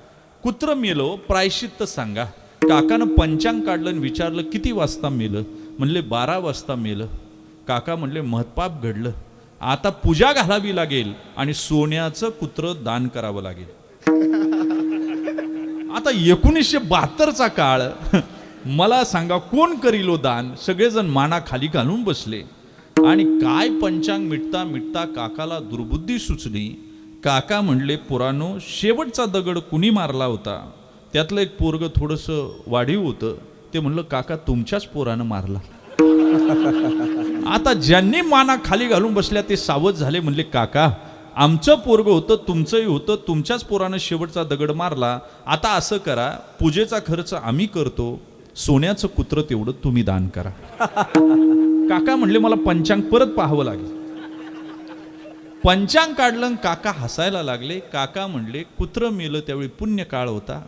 Speaker 1: कुत्रं मेलो, प्रायश्चित्त सांगा. काकानं पंचांग काढलं आणि विचारलं किती वाजता मेलं. म्हणले 12 वाजता मेलं. काका म्हणले महत्पाप घडलं, आता पूजा घालावी लागेल आणि सोन्याचं कुत्र दान करावं लागेल. आता 1972चा काळ, मला सांगा कोण करीलो दान. सगळेजण माना खाली घालून बसले. आणि काय पंचांग मिटता मिटता काकाला दुर्बुद्धी सुचली. काका म्हणले पोरानो, शेवटचा दगड कुणी मारला होता. त्यातलं एक पोरग थोडंसं वाढीव होतं, ते म्हणलं काका तुमच्याच पोरानं मारला. आता ज्यांनी माना खाली घालून बसल्या ते सावध झाले. म्हणले काका आमचं पोरग होतं, तुमचंही होतं, तुमच्याच पोरानं शेवटचा दगड मारला. आता असं करा, पूजेचा खर्च आम्ही करतो, सोन्याचं कुत्र तेवढं तुम्ही दान करा. काका म्हणले मला पंचांग परत पाहावं लागेल. पंचांग काढलं, काका हसायला लागले. काका म्हणले कुत्र मेलं त्यावेळी पुण्य काळ होता,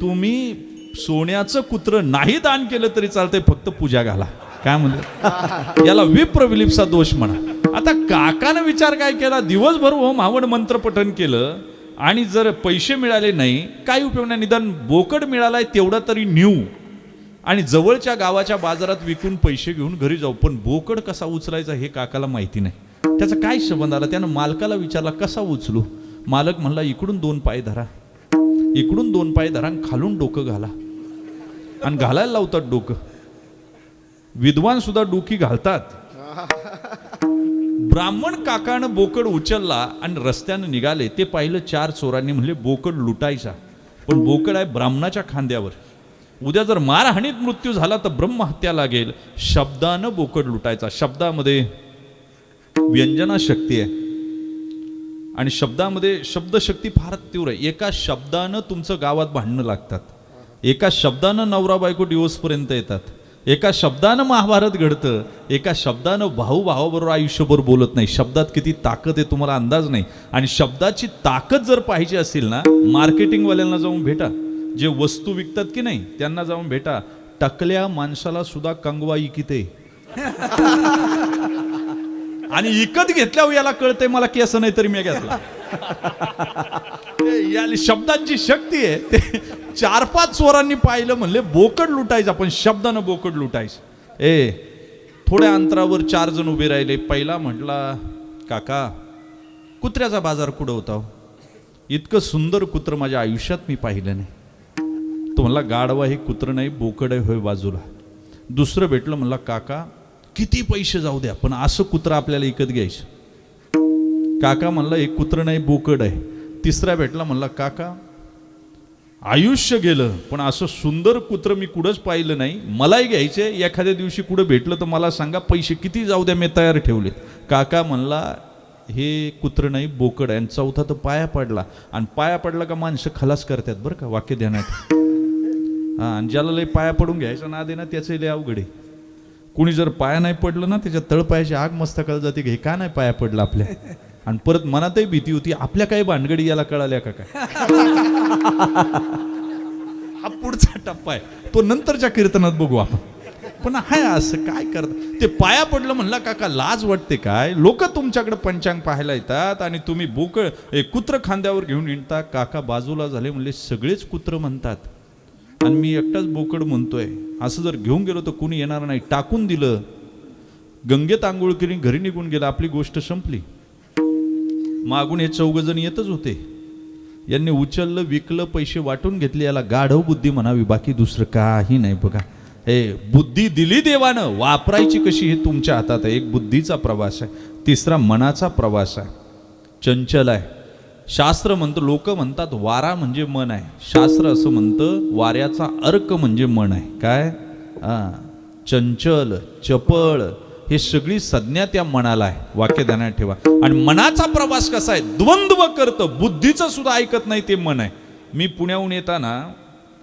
Speaker 1: तुम्ही सोन्याचं कुत्र नाही दान केलं तरी चालतंय, फक्त पूजा घाला. काय म्हणलं, याला विप्रविलिप्सा दोष म्हणा. आता काकानं विचार काय केला, दिवसभर ओम आवड मंत्र पठन केलं, आणि जर पैसे मिळाले नाही काय उपयोग नाही, निदान बोकड मिळालाय तेवढा तरी नेऊ आणि जवळच्या गावाच्या बाजारात विकून पैसे घेऊन घरी जाऊ. पण बोकड कसा उचलायचा हे काकाला माहिती नाही. त्याचा काय संबंध आला. त्यानं मालकाला विचारला कसा उचलू. मालक म्हणला इकडून 2 पाय धरा, इकडून 2 पाय धरा, खालून डोकं घाला. आणि घालायला लावतात डोकं. विद्वान सुद्धा डोकी घालतात. ब्राह्मण काकानं बोकड उचलला आणि रस्त्यानं निघाले. ते पाहिलं 4 चोरांनी. म्हणले बोकड लुटायचा, पण बोकड आहे ब्राह्मणाच्या खांद्यावर. उद्या जर मारहाणीत मृत्यू झाला तर ब्रह्महत्या लागेल. शब्दानं बोकड लुटायचा. शब्दामध्ये व्यंजना शक्ती आहे. आणि शब्दामध्ये शब्दशक्ती फार तीव्र आहे. एका शब्दानं तुमचं गावात भांडणं लागतात, एका शब्दानं नवरा बायको डिवोर्सपर्यंत येतात, एका शब्दानं महाभारत घडतं, एका शब्दानं भाऊ भावाबरोबर आयुष्यभर बोलत नाही. शब्दात किती ताकद आहे तुम्हाला अंदाज नाही. आणि शब्दाची ताकद जर पाहिजे असेल ना, मार्केटिंगवाल्यांना जाऊन भेटा, जे वस्तू विकतात की नाही त्यांना जाऊन भेटा. टकल्या माणसाला सुद्धा कंगवा इकिते आणि इकत घेतल्यावर याला कळतंय मला केस नाही तरी मी घेतला. या शब्दांची शक्ती आहे. ते 4-5 चोरांनी पाहिलं, म्हणले बोकड लुटायचं, पण शब्दानं बोकड लुटायचं. थोड्या अंतरावर 4 जण उभे राहिले. पहिला म्हटला, काका कुत्र्याचा बाजार कुठं होता हो? इतकं सुंदर कुत्र माझ्या आयुष्यात मी पाहिलं नाही. तो म्हणला, गाढवा हे कुत्र नाही, बोकड आहे होय बाजूला. दुसरं भेटलं, म्हणला, काका किती पैसे जाऊ द्या पण असं कुत्र आपल्याला विकत घ्यायचं. काका म्हणला, एक कुत्र नाही, बोकड आहे. तिसरा भेटला, म्हणला, काका आयुष्य गेलं पण असं सुंदर कुत्र मी कुठंच पाहिलं नाही, मलाही घ्यायचे. एखाद्या दिवशी कुठं भेटलं तर मला सांगा, पैसे किती जाऊ द्या मी तयार ठेवले. काका म्हणला, हे कुत्र नाही, बोकड आहे. आणि चौथा तर पाया पडला, आणि पाया पडला का माणसं खलास करतात बरं का, वाक्य ध्यानात. हां, आणि ज्याला लय पाया पडून घ्यायचा ना दे ना, त्याचं लय अवघड आहे. कुणी जर पाया नाही पडलं ना, त्याच्या तळपायाची आग मस्तकाला जाते, घे का नाही पाया पडला आपल्या. आणि परत मनातही भीती होती, आपल्या काही भानगडी याला कळाल्या का काय. हा पुढचा टप्पा आहे, तो नंतरच्या कीर्तनात बघू आपण. पण हाय असं काय करत, ते पाया पडलं म्हणला, काका लाज वाटते काय, लोक तुमच्याकडे पंचांग पाहायला येतात आणि तुम्ही बोकड कुत्र खांद्यावर घेऊन हिंडता. काका बाजूला झाले, म्हणले सगळेच कुत्र म्हणतात आणि मी एकटाच बोकड म्हणतोय. असं जर घेऊन गेलो तर कुणी येणार नाही. टाकून दिलं, गंगेत आंघोळ केली, घरी निघून गेला, आपली गोष्ट संपली. मागून हे 4 जण येतच होते. यांनी उचललं, विकलं, पैसे वाटून घेतले. याला गाढव बुद्धी म्हणावी, बाकी दुसरं काही नाही. बघा, हे बुद्धी दिली देवानं, वापरायची कशी हे तुमच्या हातात आहे. एक बुद्धीचा प्रवास आहे, तिसरा मनाचा प्रवास आहे. चंचल आहे. शास्त्र म्हणतं, लोक म्हणतात वारा म्हणजे मन आहे, शास्त्र असं म्हणतं वाऱ्याचा अर्क म्हणजे मन आहे. काय? चंचल, चपळ, हे सगळी संज्ञा त्या मनाला आहे. वाक्य ध्यानात ठेवा. आणि मनाचा प्रवास कसा आहे, द्वंद्व करतं, बुद्धीचं सुद्धा ऐकत नाही ते मन आहे. मी पुण्याहून येताना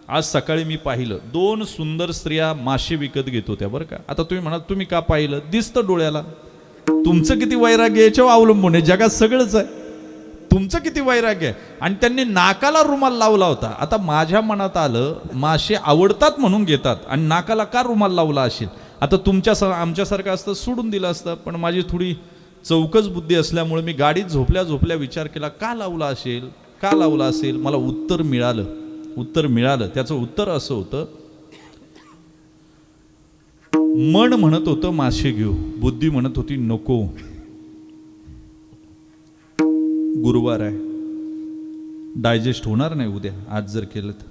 Speaker 1: आज सकाळी मी पाहिलं, 2 सुंदर स्त्रिया मासे विकत घेत होत्या बरं का. आता तुम्ही म्हणा, तुम्ही का पाहिलं, दिसतं डोळ्याला. तुमचं किती वैराग्य याच्यावर अवलंबून आहे, जगात सगळंच आहे. तुमचं किती वैराग्य आहे. आणि त्यांनी नाकाला रुमाल लावला होता. आता माझ्या मनात आलं, मासे आवडतात म्हणून घेतात आणि नाकाला का रुमाल लावला असेल. आता आमच्यासारखं असतं सोडून दिलं असतं, पण माझी थोडी चौकस बुद्धी असल्यामुळे मी गाडीत झोपल्या झोपल्या विचार केला, का लावला असेल, का लावला असेल. मला उत्तर मिळालं. त्याचं उत्तर असं होतं, मन म्हणत होतं मासे घेऊ, बुद्धी म्हणत होती नको, गुरुवार आहे, डायजेस्ट होणार नाही उद्या, आज जर केलं तर.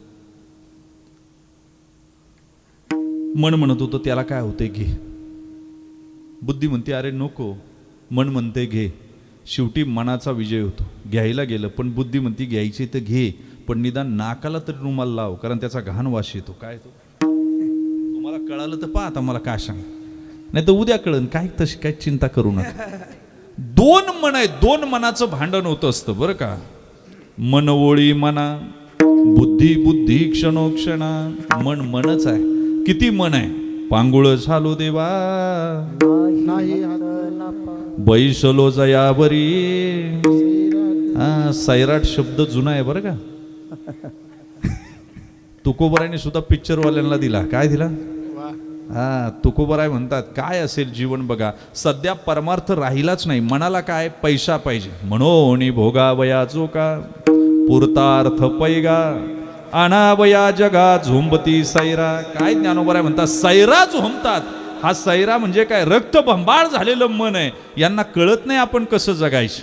Speaker 1: मन म्हणत होतं त्याला काय होतंय घे, बुद्धी म्हणते अरे नको, मन म्हणते घे. शेवटी मनाचा विजय होतो. घ्यायला गेलं पण बुद्धी म्हणते घ्यायची तर घे, पण निदान नाकाला तरी रुमाल लाव, कारण त्याचा घाण वास येतो. काय तो तुम्हाला कळालं तर पहा, आता मला काय सांग, नाही तर उद्या कळन. काय तशी काय चिंता करू नका. 2 मन आहे, 2 मनाचं भांडण होत असतं बरं का. मन ओळी मना, बुद्धी बुद्धी क्षणोक्षणा. मनच आहे. किती मन आहे, पांगुळ झालो देवा बैसलो जयावरी. सैराट शब्द जुना आहे बरं का. तुकोबरायने सुद्धा पिक्चरवाल्यांना दिला. काय दिला? तुकोबराय म्हणतात, काय असेल जीवन बघा, सध्या परमार्थ राहिलाच नाही, मनाला काय पैसा पाहिजे. म्हणून भोगावया चोका पुरतार्थ पैगा, अनावया जगा झोंबती सैरा. काय ज्ञानोबराय म्हणतात, सैरा झोंबतात. हा सैरा म्हणजे काय, रक्तबंबाळ झालेलं मन आहे. यांना कळत नाही आपण कसं जगायचं.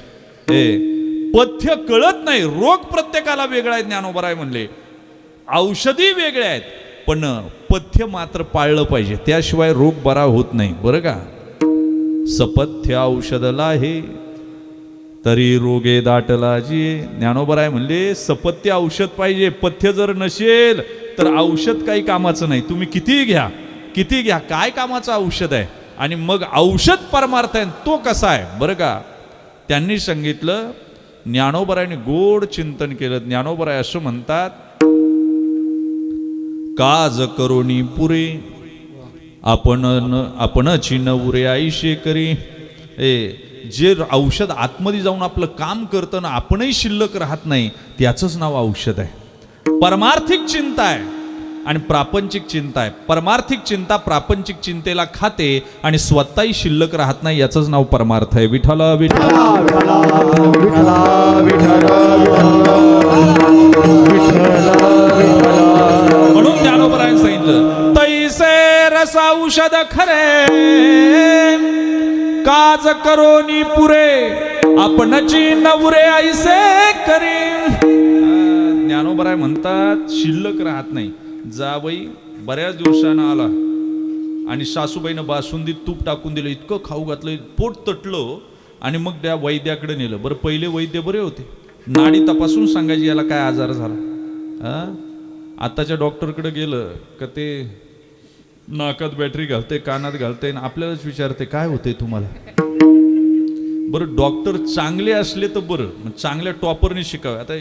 Speaker 1: पथ्य कळत नाही. रोग प्रत्येकाला वेगळा आहे, ज्ञानोबराय म्हणले. औषधी वेगळे आहेत, पण पथ्य मात्र पाळलं पाहिजे, त्याशिवाय रोग बरा होत नाही बरं का. सपथ्य औषधला हे तरी रोगे दाटला जी. ज्ञानोबराय म्हणले सपथ्य औषध पाहिजे, पथ्य जर नसेल तर औषध काही कामाचं नाही. तुम्ही किती घ्या, काय कामाचं औषध आहे. आणि मग औषध परमार्थ आहे, तो कसा आहे बरं का. त्यांनी सांगितलं, ज्ञानोबरायांनी गोड चिंतन केलं. ज्ञानोबराय असं म्हणतात, काज करोनी पुरे आपणची नवरे आईशे करी. जे औषध आतमध्ये जाऊन आपलं काम करतं ना, आपणही शिल्लक राहत नाही, त्याचंच नाव औषध आहे. परमार्थिक चिंता आहे आणि प्रापंचिक चिंता आहे. परमार्थिक चिंता प्रापंचिक चिंतेला खाते आणि स्वतःही शिल्लक राहत नाही, याचंच नाव परमार्थ आहे. विठ्ठला विठ्ठला म्हणून ज्ञानोबरायांनी सांगितलं, तैसे रस औषध खरे काज करोनी पुरे आपणची नवरे ऐसे करी. ज्ञानोबराय म्हणतात, शिल्लक राहत नाही. जावई बऱ्याच दिवसानं आला आणि सासूबाईनं बासुंदीत तूप टाकून दिलं, इतकं खाऊ घातलं, पोट तटलं आणि मग त्या वैद्याकडे नेलं. बरं, पहिले वैद्य बरे होते, नाडी तपासून सांगायची याला काय आजार झाला. आताच्या डॉक्टरकडे गेलं का ते नाकात बॅटरी घालते, कानात घालते, आपल्यालाच विचारते काय होते तुम्हाला. बरं, डॉक्टर चांगले असले तर बरं, चांगल्या टॉपरने शिकावे. आता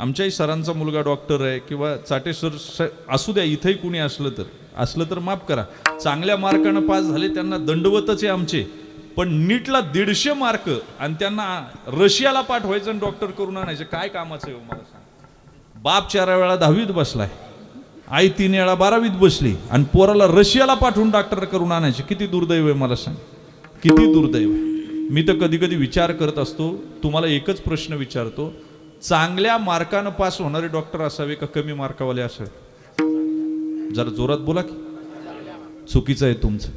Speaker 1: आमच्याही सरांचा मुलगा डॉक्टर आहे किंवा चाटे सर असू द्या, इथंही कुणी असलं तर माफ करा, चांगल्या मार्कानं पास झाले त्यांना दंडवतच आहे आमचे. पण नीटला 150 मार्क आणि त्यांना रशियाला पाठवायचं आणि डॉक्टर करून आणायचं, काय कामाचं आहे मला सांग. बाप 4 वेळा 10वीत बसलाय, आई 3 वेळा 12वीत बसली आणि पोराला रशियाला पाठवून डॉक्टर करून आणायचे. किती दुर्दैव आहे मला सांग, किती दुर्दैव. मी तर कधी कधी विचार करत असतो, तुम्हाला एकच प्रश्न विचारतो, चांगल्या मार्कानं पास होणारे डॉक्टर असावे का कमी मार्कावाले असावे? जरा जोरात बोला की. चुकीचं आहे तुमचं.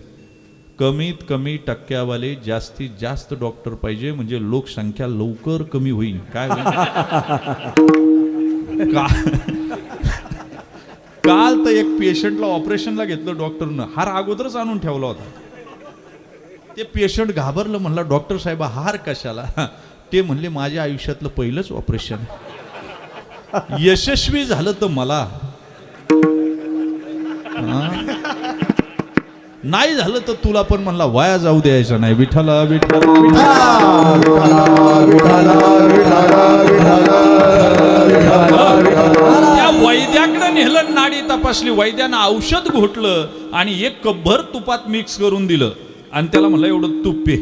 Speaker 1: कमीत कमी टक्क्यावाले जास्तीत जास्त डॉक्टर पाहिजे, म्हणजे लोकसंख्या लवकर कमी होईल. काय होईल? काल तर एक पेशंटला ऑपरेशनला घेतलं डॉक्टरनं, हार अगोदरच आणून ठेवला होता. ते पेशंट घाबरलं, म्हणला डॉक्टर साहेब हार कशाला? ते म्हणले माझ्या आयुष्यातलं पहिलंच ऑपरेशन, यशस्वी झालं तर मला, नाही झालं तर तुला पण म्हणला वाया जाऊ द्यायचं नाही. विठ्ठला विठ्ठला त्या वैद्याकडे नेलं, नाडी तपासली, वैद्यानं औषध घोटलं आणि 1 कपभर तुपात मिक्स करून दिलं आणि त्याला म्हणलं एवढं तूप पे.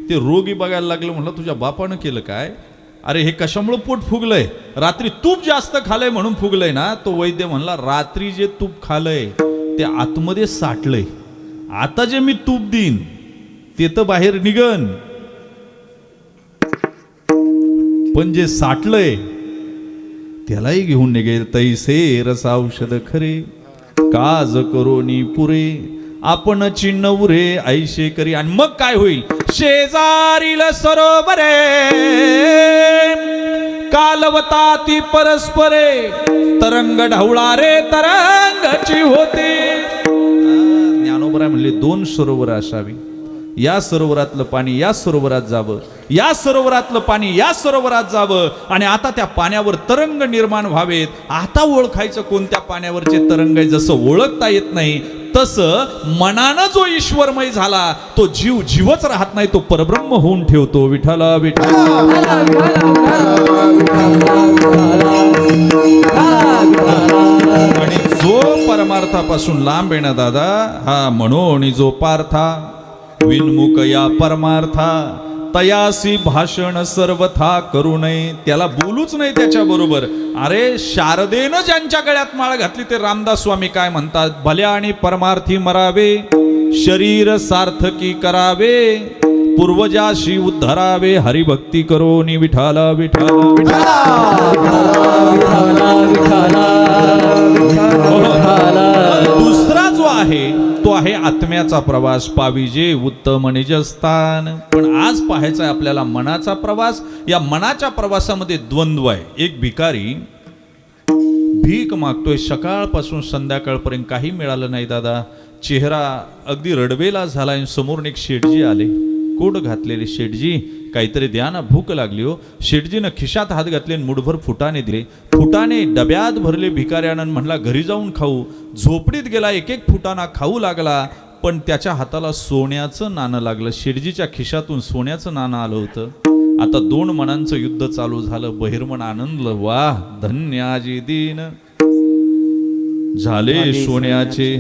Speaker 1: ते रोगी बघायला लागलं, म्हणलं तुझ्या बापानं केलं काय? अरे हे कशामुळं पोट फुगलंय? रात्री तूप जास्त खालय म्हणून फुगलंय ना. तो वैद्य म्हणला, रात्री जे तूप खालय ते आतमध्ये साठलंय, आता जे मी तूप देईन ते तर बाहेर निघन, पण जे साठलंय त्यालाही घेऊन निघेल. तैसे रस औषध खरे काज करोनी पुरे आपणची नवरे ऐशे करी. आणि मग काय होईल? शेजारील सरोवरे कालवताती परस्परे तरंग ढवळा रे तरंगची होते. ज्ञानोबराय म्हणले 2 सरोवर असावी, या सरोवरातलं पाणी या सरोवरात जावं, या सरोवरातलं पाणी या सरोवरात जावं आणि आता त्या पाण्यावर तरंग निर्माण व्हावेत. आता ओळखायचं कोणत्या पाण्यावरचे तरंग आहे. जसं ओळखता येत नाही तसं मनानं जो ईश्वरमय झाला तो जीव जीवच राहत नाही, तो परब्रह्म होऊन ठेवतो. विठ्ठला विठ्ठला. आणि जो परमार्थापासून लांब आहे ना दादा, हा म्हणून जो पार्था विनमुख या परमार्था तयासी भाषण सर्वथा करू नये. त्याला बोलूच नाही त्याच्या बरोबर. अरे शारदेनं ज्यांच्या गळ्यात माळ घातली ते रामदास स्वामी काय म्हणतात? भल्या आणि परमार्थी मरावे, शरीर सार्थकी करावे, पूर्वजाशी उद्धरावे, हरिभक्ती करोनी विठाला विठाला. दुसरा जो आहे तो आहे आत्म्याचा प्रवास, पाविजे उत्तम निजस्थान. पण आज पाहायचा आहे आपल्याला मनाचा प्रवास. या मनाच्या प्रवासामध्ये द्वंद्व आहे. एक भिकारी भीक मागतोय, सकाळपासून संध्याकाळपर्यंत काही मिळालं नाही दादा, चेहरा अगदी रडवेला झाला. समोरून एक शेठजी आले, कोट घातलेले शेठजी, काहीतरी द्या ना, भूक लागली हो. शेठजीनं खिशात हात घातले, मुठभर फुटाणे दिले. फुटाणे डब्यात भरले भिकाऱ्यानं, म्हणला घरी जाऊन खाऊ. झोपडीत गेला, 1-1 फुटाणा खाऊ लागला, पण त्याच्या हाताला सोन्याचं नाणं लागलं. शेठजीच्या खिशातून सोन्याचं नाणं आलं होतं आता दोन मनांचं युद्ध चालू झालं. बहिर्मन आनंदलं, वा धन्याजी दीन झाले सोन्याचे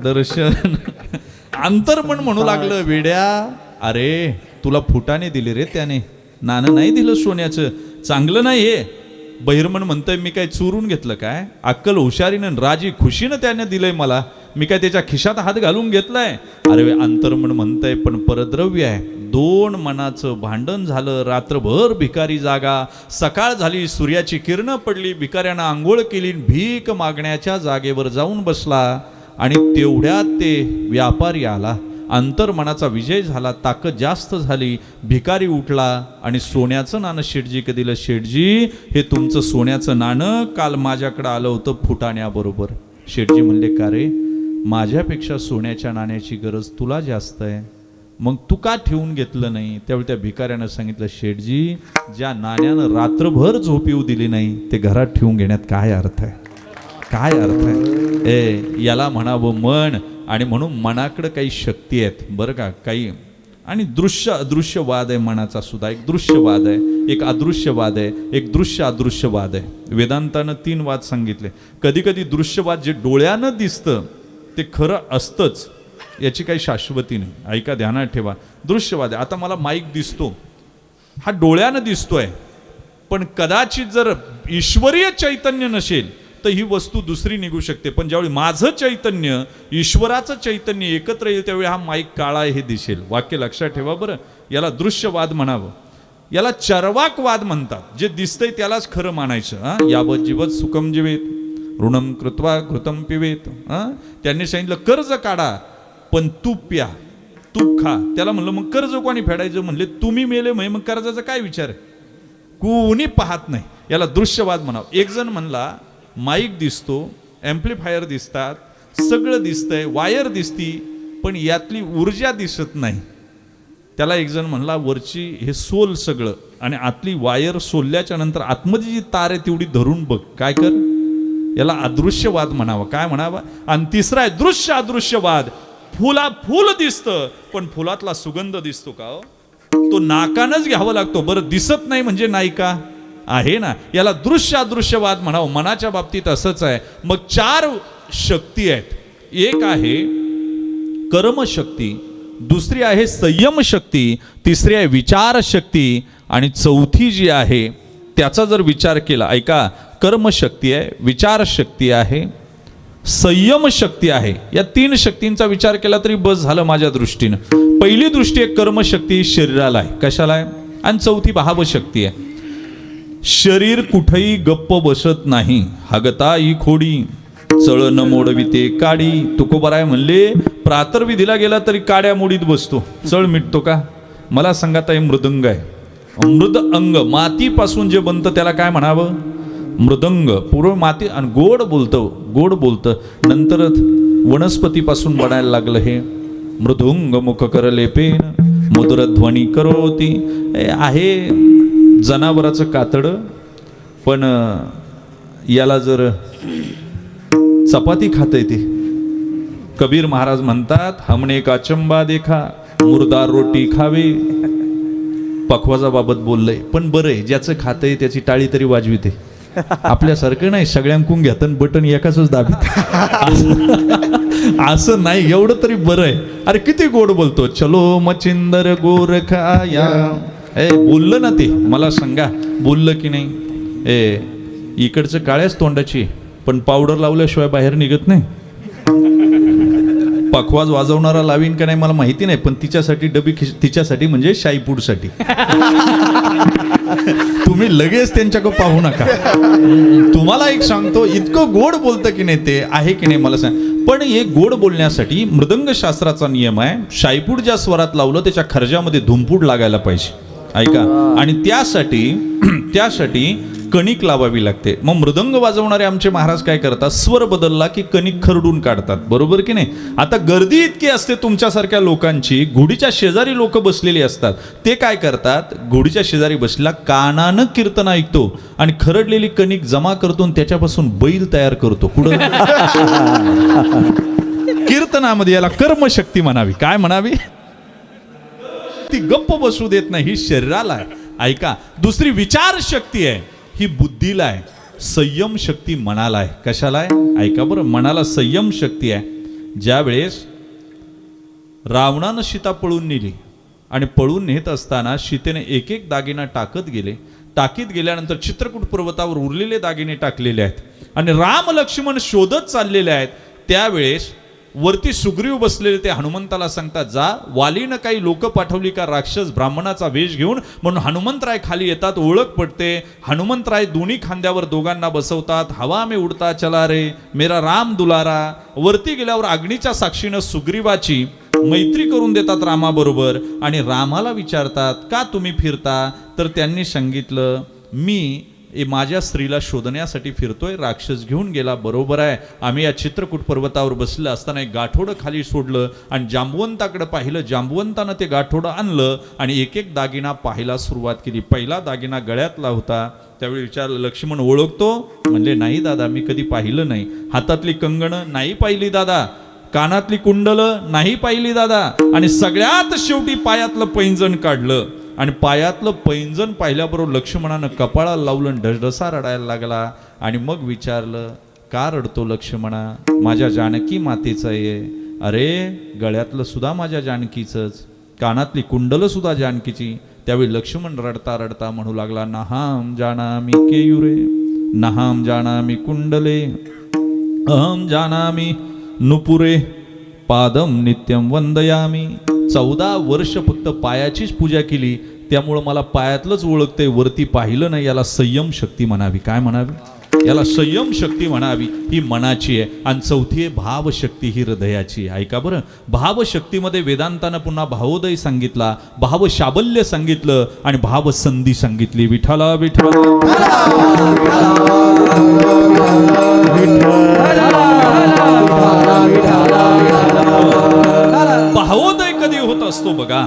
Speaker 1: दर्शन. अंतर्मन म्हणू लागलं, वेड्या अरे तुला फुटाने दिले रे त्याने, नाणं नाही दिलं सोन्याचं, चांगलं नाही हे. बहिर्मन म्हणतंय, मी काय चोरून घेतलं काय? अक्कल हुशारीनं राजी खुशीनं त्याने दिलंय मला, मी काय त्याच्या खिशात हात घालून घेतलाय? अरे अंतर्मन म्हणतंय, पण परद्रव्य आहे. दोन मनाचं भांडण झालं. रात्रभर भिकारी जागा. सकाळ झाली, सूर्याची किरणं पडली, भिकाऱ्यानं आंघोळ केली, भीक मागण्याच्या जागेवर जाऊन बसला. आणि तेवढ्यात ते व्यापारी आला. अंतर्मनाचा विजय झाला, ताकद जास्त झाली. भिकारी उठला आणि सोन्याचं नाणं शेठजीकडे दिलं. शेठजी, हे तुमचं सोन्याचं नाणं काल माझ्याकडे आलं होतं फुटाण्याबरोबर. शेठजी म्हणले, का रे, माझ्यापेक्षा सोन्याच्या नाण्याची गरज तुला जास्त आहे, मग तू का ठेवून घेतलं नाही? त्यावेळी त्या भिकाऱ्यानं सांगितलं, शेठजी, ज्या नाण्यानं रात्रभर झोप येऊ दिली नाही ते घरात ठेवून घेण्यात काय अर्थ आहे? काय अर्थ आहे? याला म्हणावं मन. आणि म्हणून मनाकडे काही शक्ती आहेत बरं का, काही. आणि अदृश्यवाद आहे मनाचा सुद्धा. एक दृश्यवाद आहे, एक अदृश्यवाद आहे, एक दृश्य अदृश्यवाद आहे. वेदांतानं 3 वाद सांगितले. कधी कधी दृश्यवाद जे डोळ्यानं दिसतं ते खरं असतंच, याची काही शाश्वती नाही. ऐका, ध्यानात ठेवा. दृश्यवाद आहे, आता मला माईक दिसतो, हा डोळ्यानं दिसतोय, पण कदाचित जर ईश्वरीय चैतन्य नसेल तर ही वस्तू दुसरी निघू शकते. पण ज्यावेळी माझं चैतन्य ईश्वराचं चैतन्य एकत्र येईल त्यावेळी हा माईक काळा आहे हे दिसेल. वाक्य लक्षात ठेवा बरं. याला दृश्यवाद म्हणावं. याला चर्वाकवाद म्हणतात. जे दिसतंय त्यालाच खरं मानायचं. यावत जीवत सुखम जीवेत ऋणम कृत्वा घृतम पिवेत. त्यांनी सांगितलं कर्ज काढा पण तूप प्या, तूप खा. त्याला म्हणलं मग कर्ज कोणी फेडायचं? म्हणले तुम्ही मेले मग कर्जाचा काय विचार आहे? कोणी पाहत नाही. याला दृश्यवाद म्हणावं. एक जण म्हणला, माईक दिसतो, ॲम्प्लिफायर दिसतात, सगळं दिसतंय, वायर दिसती, पण यातली ऊर्जा दिसत नाही. त्याला एक जण म्हणला, वरची हे सोल सगळं आणि आतली वायर सोलल्याच्या नंतर आतमध्ये जी तार आहे तेवढी धरून बघ, काय कर? याला अदृश्यवाद म्हणावं. काय म्हणावं? आणि तिसरा आहे दृश्य अदृश्यवाद. फुल दिसतं पण फुलातला सुगंध दिसतो का? तो नाकानंच घ्यावा लागतो. बरं, दिसत नाही म्हणजे नाही का? आहे ना. याला दृश्य अदृश्यवाद म्हणावं. मनाच्या बाबतीत असंच आहे. मग 4 शक्ती आहेत. एक आहे कर्मशक्ती, दुसरी आहे संयम शक्ती, तिसरी आहे विचार शक्ती आणि चौथी जी आहे त्याचा जर विचार केला, ऐका, कर्मशक्ती आहे, विचार शक्ती आहे, संयम शक्ती आहे. या 3 शक्तींचा विचार केला तरी बस झालं माझ्या दृष्टीनं. पहिली दृष्टी आहे कर्मशक्ती शरीराला आहे. कशाला आहे? आणि चौथी भावशक्ती आहे. शरीर कुठेही गप्प बसत नाही. हागता ही खोडी चळ न मोडविते काडी. तुकोबाराय म्हणले, प्रातर्विधीला गेला तरी काड्या मोडीत बसतो, चळ मिटतो का? मला सांगा, ताई मृदंग आहे. मृद अंग मातीपासून जे बनतं त्याला काय म्हणावं? मृदंग. पूर्व माती आणि गोड बोलतं. नंतर वनस्पतीपासून बनायला लागलं हे मृदुंग. मुख कर लेपेन मधुर ध्वनी करोती. आहे जनावराचं कातडं, पण याला जर चपाती खाता येते. कबीर महाराज म्हणतात, हमने का चंबा देखा मुर्दार रोटी खावे. पखवाजाबाबत बोललंय, पण बरं आहे, ज्याचं खातंय त्याची टाळी तरी वाजविते. आपल्यासारखं नाही सगळ्यांकून घेतं बटन एकाच दाबीत. असं नाही, एवढं तरी बरं आहे. अरे किती गोड बोलतो. चलो मचिंदर गोरखाया. बोललं ना ते, मला सांगा बोललं की नाही? इकडचं काळ्याच तोंडाची, पण पावडर लावल्याशिवाय बाहेर निघत नाही. पखवाज वाजवणारा लावीन का नाही मला माहिती नाही, पण तिच्यासाठी डबी तिच्यासाठी म्हणजे शाईपूडसाठी. तुम्ही लगेच त्यांच्याकडे पाहू नका. तुम्हाला एक सांगतो, इतकं गोड बोलतं की नाही ते, आहे की नाही मला सांग. पण हे गोड बोलण्यासाठी मृदंग शास्त्राचा नियम आहे, शाईपूड ज्या स्वरात लावलं त्याच्या खर्जामध्ये धुमपूड लागायला पाहिजे. ऐका, आणि त्यासाठी कणिक लावावी लागते. मग मृदंग वाजवणारे आमचे महाराज काय करतात? स्वर बदलला की कणिक खरडून काढतात, बरोबर की नाही? आता गर्दी इतकी असते तुमच्यासारख्या लोकांची, घोडीच्या शेजारी लोक बसलेली असतात. ते काय करतात? घोडीच्या शेजारी बसला, कानानं कीर्तन ऐकतो आणि खरडलेली कणिक जमा करतो आणि त्याच्यापासून बैल तयार करतो. कुठं? कीर्तनामध्ये. याला कर्मशक्ती म्हणावी. काय म्हणावी? शक्ती गप्प बसू देत नाही, ही शरीराला आहे. ऐका, दुसरी विचार शक्ती आहे, ही बुद्धीला आहे. संयम शक्ती मनाला आहे. कशाला आहे? ऐका बरं, मनाला संयम शक्ती आहे. ज्या वेळेस रावणानं सीता पळून नेली आणि पळून नेत असताना सीतेने एक एक दागिना टाकत गेले. टाकीत गेल्यानंतर चित्रकूट पर्वतावर उरलेले दागिने टाकलेले आहेत आणि राम लक्ष्मण शोधत चाललेले आहेत. त्यावेळेस वरती सुग्रीव बसलेले ते हनुमंताला सांगतात, जा, वालीनं काही लोक पाठवली का राक्षस ब्राह्मणाचा वेश घेऊन, म्हणून हनुमंतराय खाली येतात. ओळख पडते. हनुमंतराय दोन्ही खांद्यावर दोघांना बसवतात. हवा में उडता चला रे मेरा राम दुलारा. वरती गेल्यावर अग्नीच्या साक्षीनं सुग्रीवाची मैत्री करून देतात रामाबरोबर आणि रामाला विचारतात, का तुम्ही फिरता? तर त्यांनी सांगितलं, मी माझ्या स्त्रीला शोधण्यासाठी फिरतोय, राक्षस घेऊन गेला. बरोबर आहे. आम्ही या चित्रकूट पर्वतावर बसलं असताना एक गाठोडं खाली सोडलं आणि जांबवंताकडे पाहिलं. जांबवंतानं ते गाठोडं आणलं आणि एक एक दागिना पाहायला सुरुवात केली. पहिला दागिना गळ्यातला होता. त्यावेळी विचारलं, लक्ष्मण ओळखतो? म्हणले, नाही दादा, मी कधी पाहिलं नाही. हातातली कंगणं? नाही पाहिली दादा. कानातली कुंडलं? नाही पाहिली दादा. आणि सगळ्यात शेवटी पायातलं पैंजण काढलं आणि पायातलं पैंजण पाहिल्याबरोबर लक्ष्मणानं कपाळाला लावलं, ढसढसा रडायला लागला. आणि मग विचारलं, का रडतो लक्ष्मणा? माझ्या जानकी मातेचं आहे. अरे, गळ्यातलं सुद्धा माझ्या जानकीचंच, कानातली कुंडलं सुद्धा जानकीची. त्यावेळी लक्ष्मण रडता रडता म्हणू लागला, नहाम जानामि केयुरे, नहाम जानामि कुंडले, अहम जानामि नुपुरे, पादम नित्यम वंदयामी. 14 वर्ष फक्त पायाचीच पूजा केली, त्यामुळं मला पायातलंच ओळखते, वरती पाहिलं नाही. याला संयम शक्ती म्हणावी. काय म्हणावी? याला संयम शक्ती म्हणावी. ही मनाची आहे. आणि चौथी आहे भावशक्ती, ही हृदयाची आहे. ऐका बरं, भावशक्तीमध्ये वेदांतानं पुन्हा भावोदय सांगितला, भावशाबल्य सांगितलं आणि भावसंधी सांगितली. विठ्ठला विठ्ठला भावोदय कधी होत असतो बघा.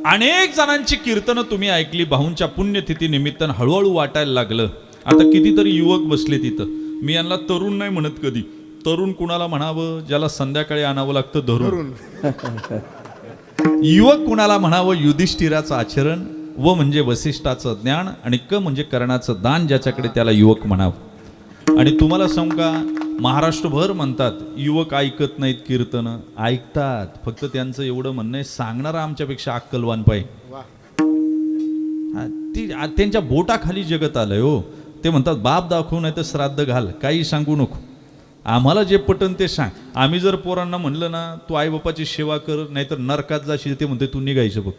Speaker 1: अनेक जणांची कीर्तनं तुम्ही ऐकली, भाऊंच्या पुण्यतिथी निमित्तानं हळूहळू वाटायला लागलं. आता कितीतरी युवक बसले तिथं. मी यांना तरुण नाही म्हणत कधी. तरुण कुणाला म्हणावं? ज्याला संध्याकाळी आणावं लागतं धरून. युवक कुणाला म्हणावं? युधिष्ठिराचं आचरण, व म्हणजे वसिष्ठाचं ज्ञान आणि क म्हणजे कर्णाचं दान, ज्याच्याकडे त्याला युवक म्हणावं. आणि तुम्हाला सांगू का, महाराष्ट्रभर म्हणतात युवक ऐकत नाहीत कीर्तनं. ऐकतात, फक्त त्यांचं एवढं म्हणणं आहे, सांगणारा आमच्यापेक्षा अक्कलवान पाहिजे. ती त्यांच्या बोटाखाली जगत आलंय हो. ते म्हणतात, बाप दाखवू नाही तर श्राद्ध घाल, काही सांगू नको, आम्हाला जे पटन ते सांग. आम्ही जर पोरांना म्हणलं ना, तू आईबापाची सेवा कर नाहीतर नरकात जाशील, ते म्हणते तू निघायचं बघ.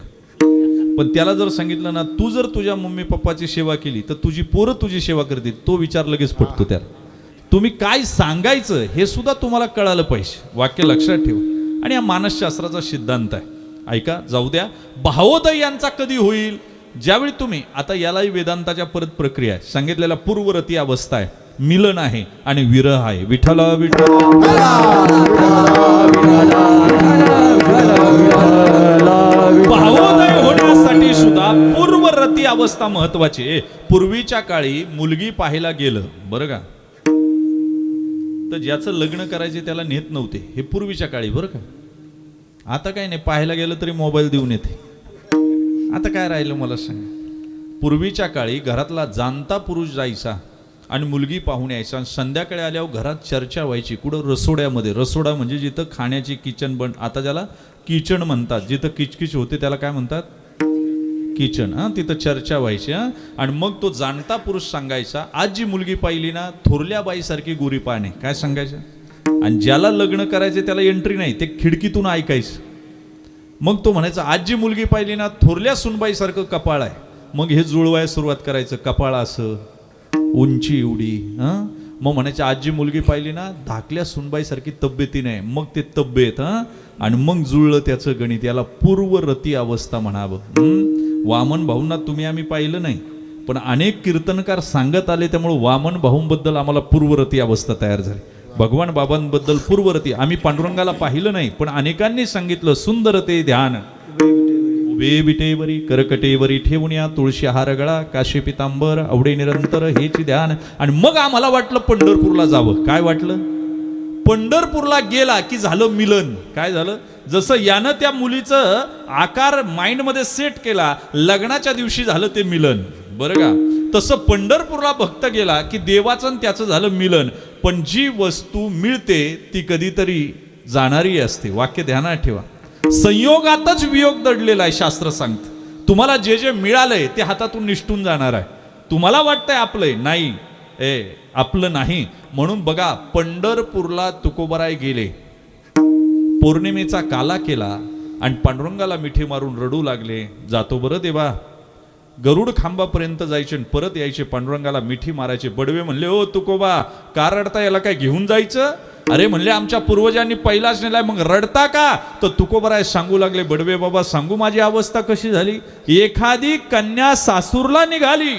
Speaker 1: पण त्याला जर सांगितलं ना, तू जर तुझ्या मम्मी पप्पाची सेवा केली तर तुझी पोरं तुझी सेवा करतील, तो विचार लगेच पटतो त्याला. तुम्ही काय सांगायचं हे सुद्धा तुम्हाला कळालं पाहिजे. वाक्य लक्षात ठेव. आणि हा मानसशास्त्राचा सिद्धांत आहे. ऐका, जाऊ द्या. भावोदय यांचा कधी होईल? ज्यावेळी तुम्ही, आता यालाही वेदांताच्या परत प्रक्रिया आहे. सांगितलेला पूर्वरती अवस्था आहे, मिलन आहे आणि विरह आहे. विठ्ठला विठ्ठला भावोदय होण्यासाठी सुद्धा पूर्वरती अवस्था महत्वाची. पूर्वीच्या काळी मुलगी पाहायला गेलं बरं का, तर ज्याचं लग्न करायचे त्याला नेत नव्हते. हे पूर्वीच्या काळी बरं का. आता काय नाही, पाहायला गेलं तरी मोबाईल देऊन येते. आता काय राहिलं मला सांगा. पूर्वीच्या काळी घरातला जाणता पुरुष जायचा आणि मुलगी पाहून यायचा. आणि संध्याकाळी आल्यावर घरात चर्चा व्हायची. कुठं? रसोड्यामध्ये. रसोडा म्हणजे जिथं खाण्याची किचन बन, आता ज्याला किचन म्हणतात. जिथं किचकिच होते त्याला काय म्हणतात? किचन. तिथं चर्चा व्हायची. आणि मग तो जाणता पुरुष सांगायचा, आज जी मुलगी पाहिली ना, थोरल्या बाईसारखी गोरी पाहणे. काय सांगायचं? आणि ज्याला लग्न करायचे त्याला एंट्री नाही, ते खिडकीतून ऐकायचं. मग तो म्हणायचा, आज जी मुलगी पाहिली ना, थोरल्या सुनबाईसारखं कपाळ आहे. मग हे जुळवायला सुरुवात करायचं. कपाळ असं, उंची एवढी. मग म्हणायचं, आज जी मुलगी पाहिली ना, धाकल्या सुनबाईसारखी तब्येती नाही. मग ते तब्येत. आणि मग जुळलं त्याचं गणित. याला पूर्वरती अवस्था म्हणावं. वामन भाऊंना तुम्ही आम्ही पाहिलं नाही, पण अनेक कीर्तनकार सांगत आले, त्यामुळे वामन भाऊंबद्दल आम्हाला पूर्वरती अवस्था तयार झाली. भगवान बाबांबद्दल पूर्वरती. आम्ही पांडुरंगाला पाहिलं नाही, पण अनेकांनी सांगितलं, सुंदर ते ध्यान उभे विटेवरी करकटेवरी ठेवण्या, तुळशी हार गळा, काशी पितांबर आवडे निरंतर हेच ध्यान. आणि मग आम्हाला वाटलं पंढरपूरला जावं. काय वाटलं? पंढरपूरला गेला की झालं मिलन. काय झालं? जसं यानं त्या मुलीचं आकार माइंडमध्ये सेट केला, लग्नाच्या दिवशी झालं ते मिलन. बरं का? तसं पंढरपूरला भक्त गेला की देवाचं आणि त्याचं झालं मिलन. पण जी वस्तू मिळते ती कधीतरी जाणारी असते. वाक्य ध्यानात ठेवा. संयोगातच वियोग दडलेला आहे. शास्त्र सांगतं तुम्हाला जे जे मिळालंय ते हातातून निष्ठून जाणार आहे. तुम्हाला वाटतंय आपलंय, नाही, आपलं नाही. म्हणून बघा, पंढरपूरला तुकोबाराय गेले, पौर्णिमेचा काला केला आणि पांडुरंगाला मिठी मारून रडू लागले. जातो बरं देवा. गरुड खांबापर्यंत जायचे आणि परत यायचे, पांडुरंगाला मिठी मारायचे. बडवे म्हणले, ओ तुकोबा, का रडता? याला काय घेऊन जायचं? अरे म्हणले, आमच्या पूर्वजांनी पहिलाच नेलाय, मग रडता का? तर तुकोबाराय सांगू लागले, बडवे बाबा सांगू माझी अवस्था कशी झाली. एखादी कन्या सासूरला निघाली,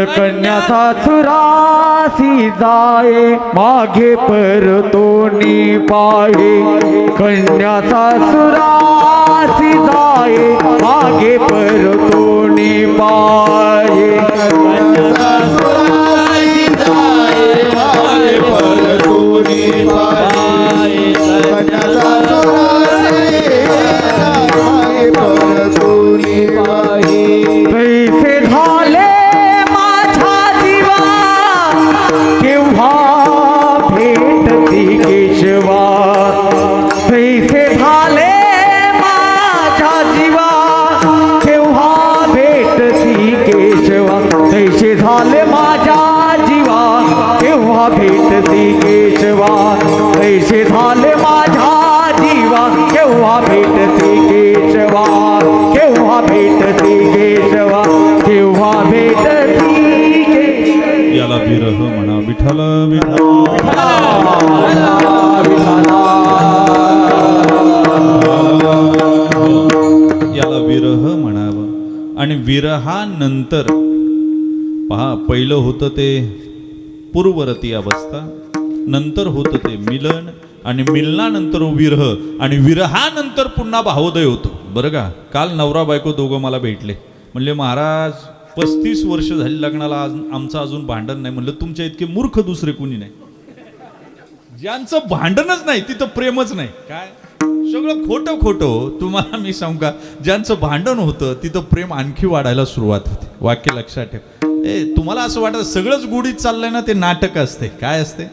Speaker 2: कन्या सासुरासी जाये, मागे परतोनी पाये. कन्या सासुरासी जाये, मागे परतोनी पाये. कन्या सासुरासी जाये, मागे परतोनी पाये. कन्या सासुरासी जाये, मागे परतोनी पाये. कैसे झाले केशवा, कैसे झाले माझ्या जीवा, केव्हा भेटती केशवा. कैसे झाले माझ्या जीवा, केव्हा भेटती केशवा. कैसे झाले माझ्या जीवा, केव्हा भेटती केशवा. केव्हा भेटती केशवा, केव्हा भेटती केशवा.
Speaker 1: याला विरह म्हणा. विठ्ठल विठ्ठल याला विरह म्हणावं. आणि विरहानंतर पहा, पहिलं होतं ते पूर्वरती अवस्था, नंतर होतं ते मिलन, आणि मिलनानंतर विरह, आणि विरहानंतर पुन्हा भावोदय होतो. बरं का? काल नवरा बायको दोघं मला भेटले. म्हणले, महाराज 35 वर्ष झाली लग्नाला, आमचं अजून भांडण नाही. म्हणलं, तुमच्या इतके मूर्ख दुसरे कुणी नाही. ज्यांचं भांडणच नाही तिथं प्रेमच नाही. काय सगळं खोटं खोटं. तुम्हाला मी सांगू का, ज्यांचं भांडण होतं तिथं प्रेम आणखी वाढायला सुरुवात होते. वाक्य लक्षात ठेव. तुम्हाला असं वाटतं सगळंच गुढीत चाललंय ना, ते नाटक असते. काय असते?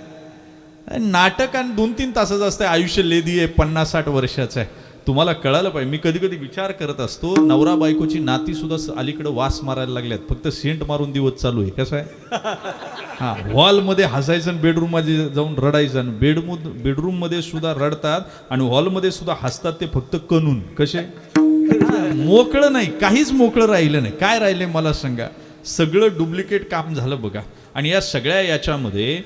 Speaker 1: नाटक. आणि 2-3 तासाचं असतं. आयुष्य लेदी आहे, 50-60 वर्षाचं आहे. तुम्हाला कळालं पाहिजे. मी कधी कधी विचार करत असतो, नवरा बायकोची नाती सुद्धा अलीकडे वास मारायला लागल्यात. फक्त सेंट मारून दिवस चालू आहे. कसं आहे? हा, हॉलमध्ये हसायचं आणि बेडरूम मध्ये जाऊन रडायचं. आणि बेडरूम मध्ये सुद्धा रडतात आणि हॉलमध्ये सुद्धा हसतात. ते फक्त कणून. कसे? मोकळं नाही, काहीच मोकळं राहिलं नाही. काय राहिले मला सांगा? सगळं डुप्लिकेट काम झालं बघा. आणि या सगळ्या याच्यामध्ये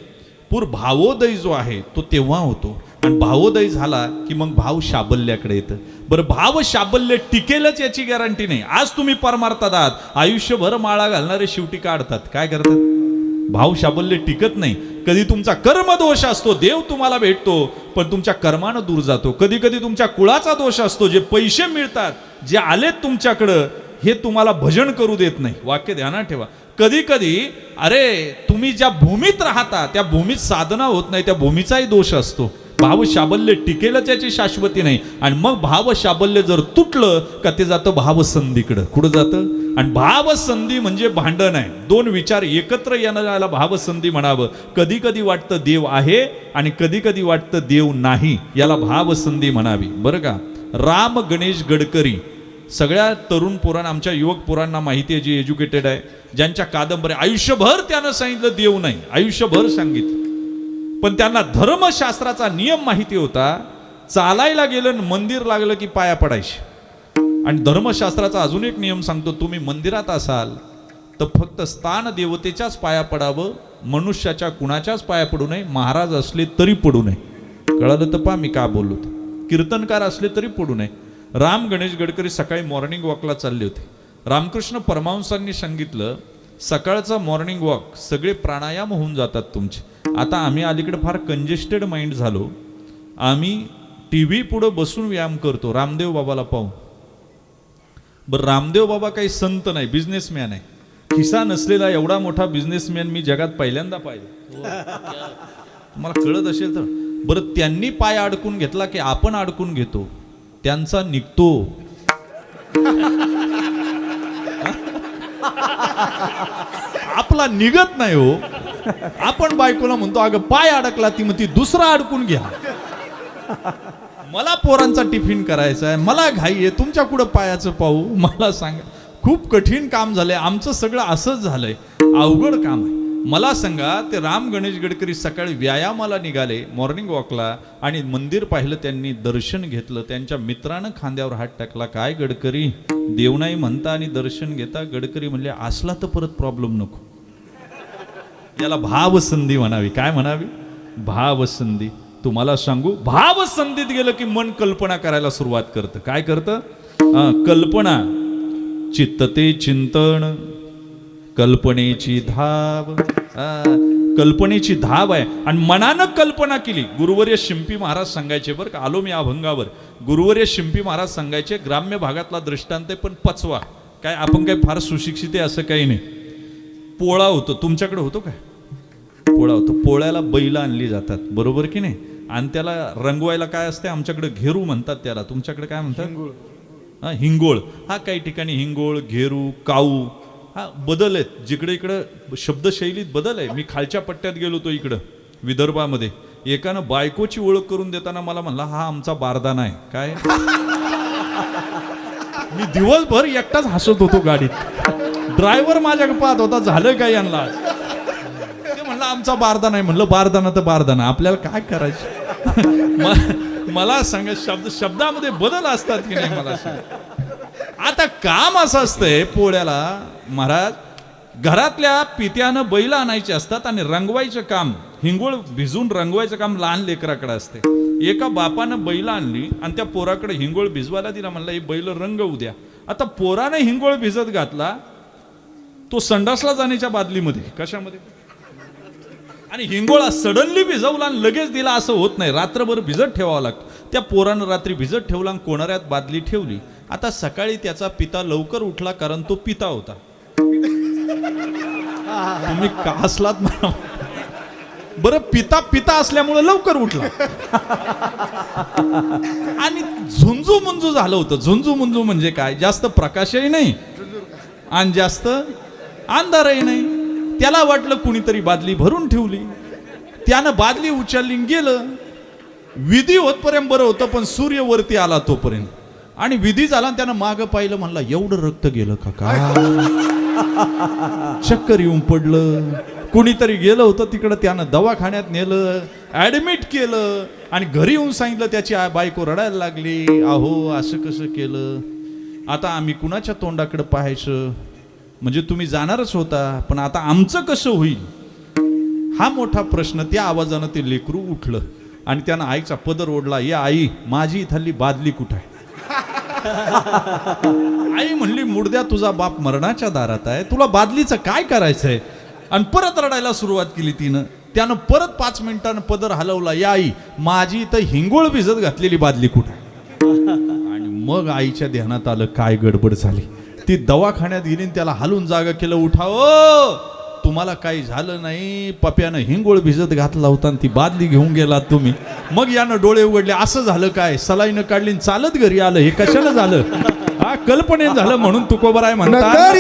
Speaker 1: भावोदय जो आहे तो तेव्हा होतो. आणि भावोदय झाला की मग भाव शाबल्याकडे येतं. बरं, भाव शाबल्य टिकेलच याची गॅरंटी नाही. आज तुम्ही परमार्थात आहात, आयुष्यभर माळा घालणारे शेवटी काढतात. काय करतात? भाव शाबल्य टिकत नाही. कधी तुमचा कर्मदोष असतो, देव तुम्हाला भेटतो पण तुमच्या कर्मानं दूर जातो. कधी कधी तुमच्या कुळाचा दोष असतो, जे पैसे मिळतात, जे आलेत तुमच्याकडं, हे तुम्हाला भजन करू देत नाही. वाक्य ध्यानात ठेवा. कधी कधी अरे तुम्ही ज्या भूमीत राहता त्या भूमीत साधना होत नाही, त्या भूमीचाही दोष असतो. भाव शाबल्य टिकेलच याची शाश्वती नाही. आणि मग भाव शाबल्य जर तुटलं का ते जातं भावसंधीकडं. कुठं जातं? आणि भावसंधी म्हणजे भांडण आहे. 2 विचार एकत्र येणाऱ्याला भावसंधी म्हणावं. कधी कधी वाटतं देव आहे आणि कधी कधी वाटतं देव नाही. याला भावसंधी म्हणावी. बरं का? राम गणेश गडकरी, सगळ्या तरुण पोरांना, आमच्या युवक पोरांना माहिती आहे, जे एज्युकेटेड आहे, ज्यांच्या कादंबऱ्या, आयुष्यभर त्यानं सांगितलं देव नाही, आयुष्यभर सांगितलं. पण त्यांना धर्मशास्त्राचा नियम माहिती होता. चालायला गेलं, मंदिर लागलं की पाया पडायचे. आणि धर्मशास्त्राचा अजून एक नियम सांगतो, तुम्ही मंदिरात असाल तर फक्त स्थान देवतेच्याच पाया पडावं, मनुष्याच्या कुणाच्याच पाया पडू नये. महाराज असले तरी पडू नये. कळालं तर पहा मी का बोललो. कीर्तनकार असले तरी पडू नये. राम गणेश गडकरी सकाळी मॉर्निंग वॉकला चालले होते. रामकृष्ण परमहंसांनी सांगितलं, सकाळचा मॉर्निंग वॉक सगळे प्राणायाम होऊन जातात तुमचे. आता आम्ही अलीकडे फार कंजेस्टेड माइंड झालो. आम्ही TV पुढं बसून व्यायाम करतो रामदेव बाबाला पाहून. बरं, रामदेव बाबा काही संत नाही, बिझनेसमॅन आहे. खिसा नसलेला एवढा मोठा बिझनेसमॅन मी जगात पहिल्यांदा पाहिजे. तुम्हाला कळत असेल तर. बरं, त्यांनी पाय अडकून घेतला की आपण अडकून घेतो? त्यांचा निघतो. आपला निघत नाही हो. आपण बायकोला म्हणतो अगं पाय अडकला, ती मग ती दुसरा अडकून घ्या. मला पोरांचा टिफिन करायचा आहे, मला घाई आहे, तुमच्या कुठं पायाचं पाहू? मला सांगा, खूप कठीण काम झालंय आमचं, सगळं असंच झालंय, अवघड काम आहे. मला सांगा, ते राम गणेश गडकरी सकाळी व्यायामाला निघाले, मॉर्निंग वॉकला, आणि मंदिर पाहिलं त्यांनी, दर्शन घेतलं, त्यांच्या मित्रानं खांद्यावर हात टाकला, काय गडकरी देव नाही म्हणता आणि दर्शन घेता? गडकरी म्हणले, असला तर परत प्रॉब्लेम नको. याला भावसंधी म्हणावी. काय म्हणावी? भावसंधी. तुम्हाला सांगू, भावसंधीत गेलं की मन कल्पना करायला सुरुवात करतं. काय करतं? कल्पना. चित्तते चिंतन, कल्पनेची धाव. कल्पनेची धाव आहे आणि मनानं कल्पना केली. गुरुवर्य शिंपी महाराज सांगायचे, बरं का, आलो मी अभंगावर. गुरुवर्य शिंपी महाराज सांगायचे, ग्राम्य भागातला दृष्टांत आहे पण पचवा. काय आपण काय फार सुशिक्षित आहे असं काही नाही. पोळा होतो, तुमच्याकडे होतो काय? पोळा होतो. पोळ्याला बैल आणली जातात, बरोबर की नाही? आणि त्याला रंगवायला काय असते? आमच्याकडे घेरू म्हणतात त्याला, तुमच्याकडे काय म्हणतात? हिंगोळ. हा, काही ठिकाणी हिंगोळ, घेरू, काऊ, हा बदल आहेत. जिकडे इकडं शब्दशैलीत बदल आहे. मी खालच्या पट्ट्यात गेलो होतो इकडं विदर्भामध्ये, एकानं बायकोची ओळख करून देताना मला म्हणला, हा आमचा बारदाना आहे. काय? मी दिवसभर एकटाच हसत होतो गाडीत. ड्रायव्हर माझ्याकडे पाहत होता, झालं काय यांना? ते म्हणलं आमचा बारदाना आहे. म्हणलं बारदाना तर बारदाना, आपल्याला काय करायचं? मला सांगा, शब्दामध्ये बदल असतात की नाही मला सांग. आता काम असं असतंय पोळ्याला महाराज, घरातल्या पित्यानं बैल आणायचे असतात आणि रंगवायचं काम, हिंगोळ भिजून रंगवायचं काम लहान लेकराकडे असते. एका बापानं बैल आणली आणि त्या पोराकडे हिंगोळ भिजवायला दिला, म्हणला ही बैल रंगवू द्या. आता पोराने हिंगोळ भिजत घातला, तो संडासला जाण्याच्या बादलीमध्ये, कशामध्ये? आणि हिंगोळा सडनली भिजवला आणि लगेच दिला असं होत नाही, रात्रभर भिजत ठेवावं लागतं. त्या पोरानं रात्री भिजत ठेवला आणि कोणाऱ्यात बादली ठेवली. आता सकाळी त्याचा पिता लवकर उठला, कारण तो पिता होता. तुम्ही का हसलात मला? बरं, पिता असल्यामुळे लवकर उठला आणि झुंजू मुंजू झालं होतं. झुंजू मुंजू म्हणजे काय? जास्त प्रकाशही नाही आणि जास्त अंधारही नाही. त्याला वाटलं कुणीतरी बादली भरून ठेवली, त्यानं बादली उचलली गेलं. विधी होतपर्यंत बरं होतं, पण सूर्य वरती आला तोपर्यंत, आणि विधी झाला, त्यानं मागं पाहिलं, म्हणला एवढं रक्त गेलं का? चक्कर येऊन पडलं. कुणीतरी गेलं होतं तिकडं, त्यानं दवाखान्यात नेलं, ऍडमिट केलं, आणि घरी येऊन सांगितलं. त्याची बायको रडायला लागली, अहो असं कसं केलं? आता आम्ही कुणाच्या तोंडाकडे पाहायचं? म्हणजे तुम्ही जाणारच होता, पण आता आमचं कसं होईल? हा मोठा प्रश्न. त्या आवाजानं ते लेकरू उठलं आणि त्यानं आईचा पदर ओढला. ये आई, माझी इथली बादली कुठं आहे? आई म्हणली, मुर्द्या, तुझा बाप मरणाच्या दारात आहे, तुला बादलीचं काय करायचंय? आणि परत रडायला सुरुवात केली तिनं. त्यानं परत 5 मिनिटांनं पदर हलवला. या आई, माझी इथं हिंगोळ भिजत घातलेली बादली कुठं आहे? आणि मग आईच्या ध्यानात आलं काय गडबड झाली. ती दवाखान्यात गेली, त्याला हालून जागा केलं. उठा ओ, तुम्हाला काही झालं नाही, पप्यानं हिंगोळ भिजत घातला होता आणि ती बादली घेऊन गेलात तुम्ही. मग यानं डोळे उघडले, असं झालं काय? सलाईनं काढली, चालत घरी आलं. हे कशाला झालं? हा, कल्पनेत झालं म्हणून तुकोबराय म्हणतात,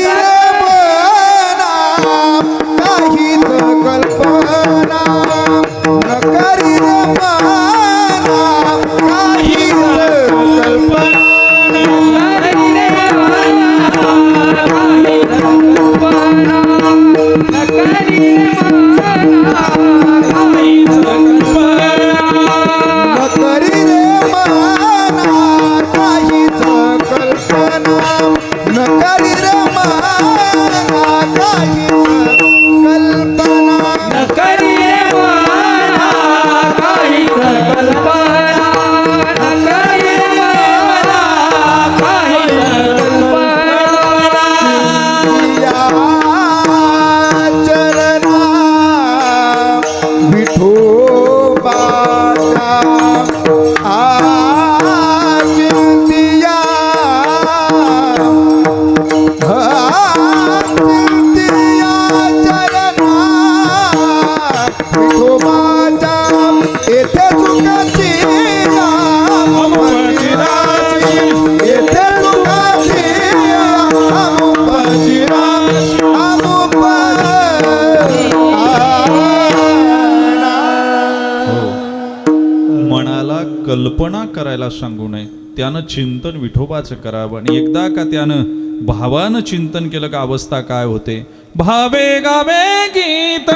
Speaker 1: कल्पना करायला सांगू नये. त्यानं चिंतन विठोबाचं करावं. आणि एकदा का त्यानं भावानं चिंतन केलं का अवस्था काय होते. भावे गावे गीत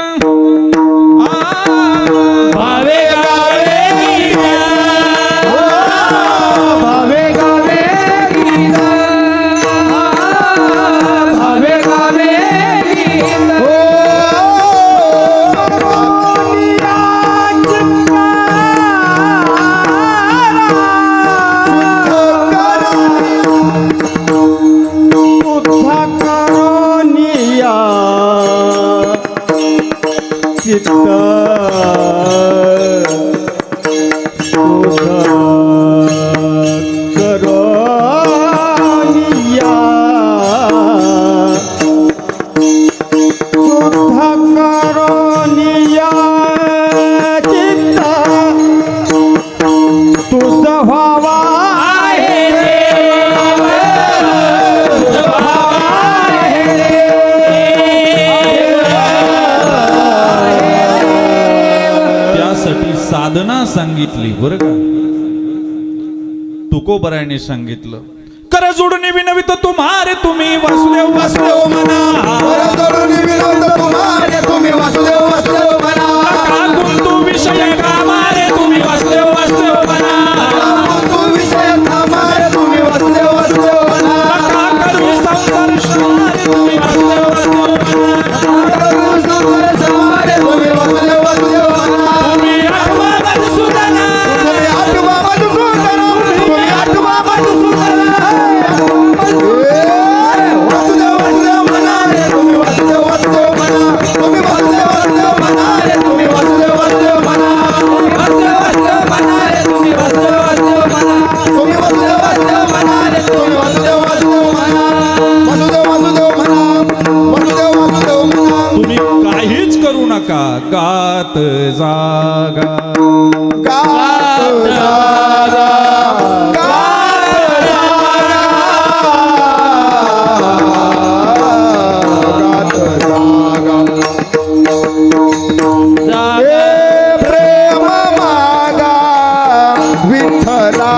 Speaker 2: भावे गावे गीत, भावे गावे गीत, भावे गावे गीत,
Speaker 1: साधना सांगितली बरं का. तुकोबरायाने सांगितलं कर जोडून विनवित तुम्हारे तुम्ही वासुदेव वासुदेव म्हणा.
Speaker 2: तुम्ही वासुदेव वासुदेव म्हणा.
Speaker 1: गुंतू विषय कामारे तुम्ही वासुदेव वासुदेव म्हणा.
Speaker 2: गुंतू विषय कामारे तुम्ही वासुदेव वासुदेव म्हणा.
Speaker 1: करू संसार श्रमारे तुम्ही वासुदेव वासुदेव म्हणा.
Speaker 2: करू संसार श्रमारे तुम्ही वासुदेव वासुदेव म्हणा.
Speaker 1: तुम्ही काहीच करू नका. गात जागा
Speaker 2: गात जागा, गात जागा, प्रेम मागा विठ्ठला.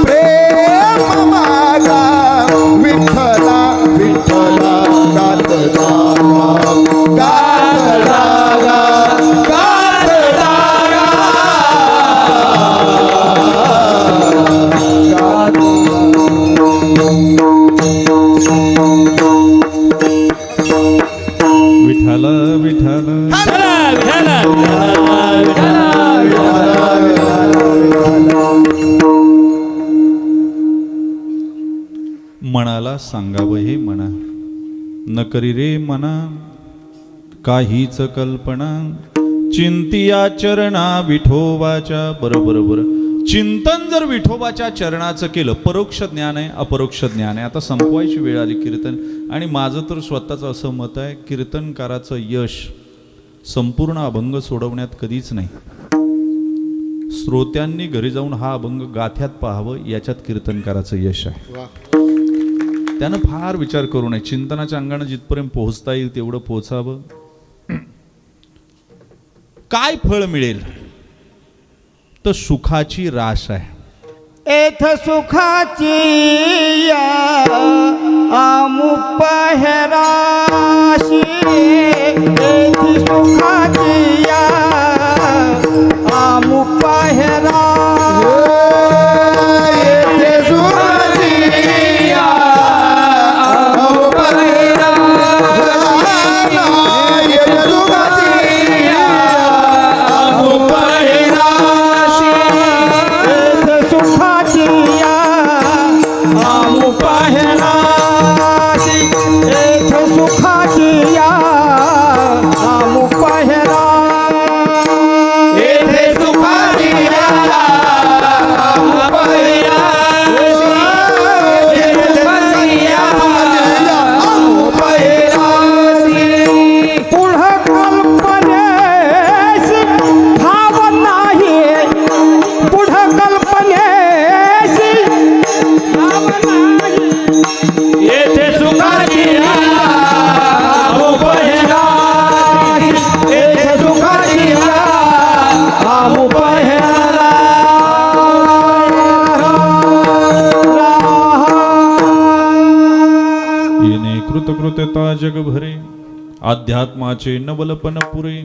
Speaker 2: प्रेम मागा विठ्ठला विठ्ठला. गात जागा, गात जागा, गात जागा, गात
Speaker 1: विठाल विठाल मनाला सांगावं हे मना. न करी रे मना काहीच कल्पना. चिंतिया चरणा विठोबाच्या. बरोबर बरं. चिंतन जर विठोबाच्या चरणाचं केलं परोक्ष ज्ञान आहे अपरोक्ष ज्ञान आहे. आता संपवायची वेळ आली कीर्तन. आणि माझं तर स्वतःचं असं मत आहे कीर्तनकाराचं यश संपूर्ण अभंग सोडवण्यात कधीच नाही. श्रोत्यांनी घरी जाऊन हा अभंग गाथ्यात पाहावं याच्यात कीर्तनकाराचं यश आहे. त्यानं फार विचार करू नये. चिंतनाच्या अंगानं जिथपर्यंत पोहोचता येईल तेवढं पोहोचावं. काय फळ मिळेल तर सुखाची रास आहे.
Speaker 2: एथ सुखाची आमुपहराशी. एथ सुखाची आमुपहरा.
Speaker 1: विस्मयता जगभरे, अध्यात्माचे नवलपन पुरे,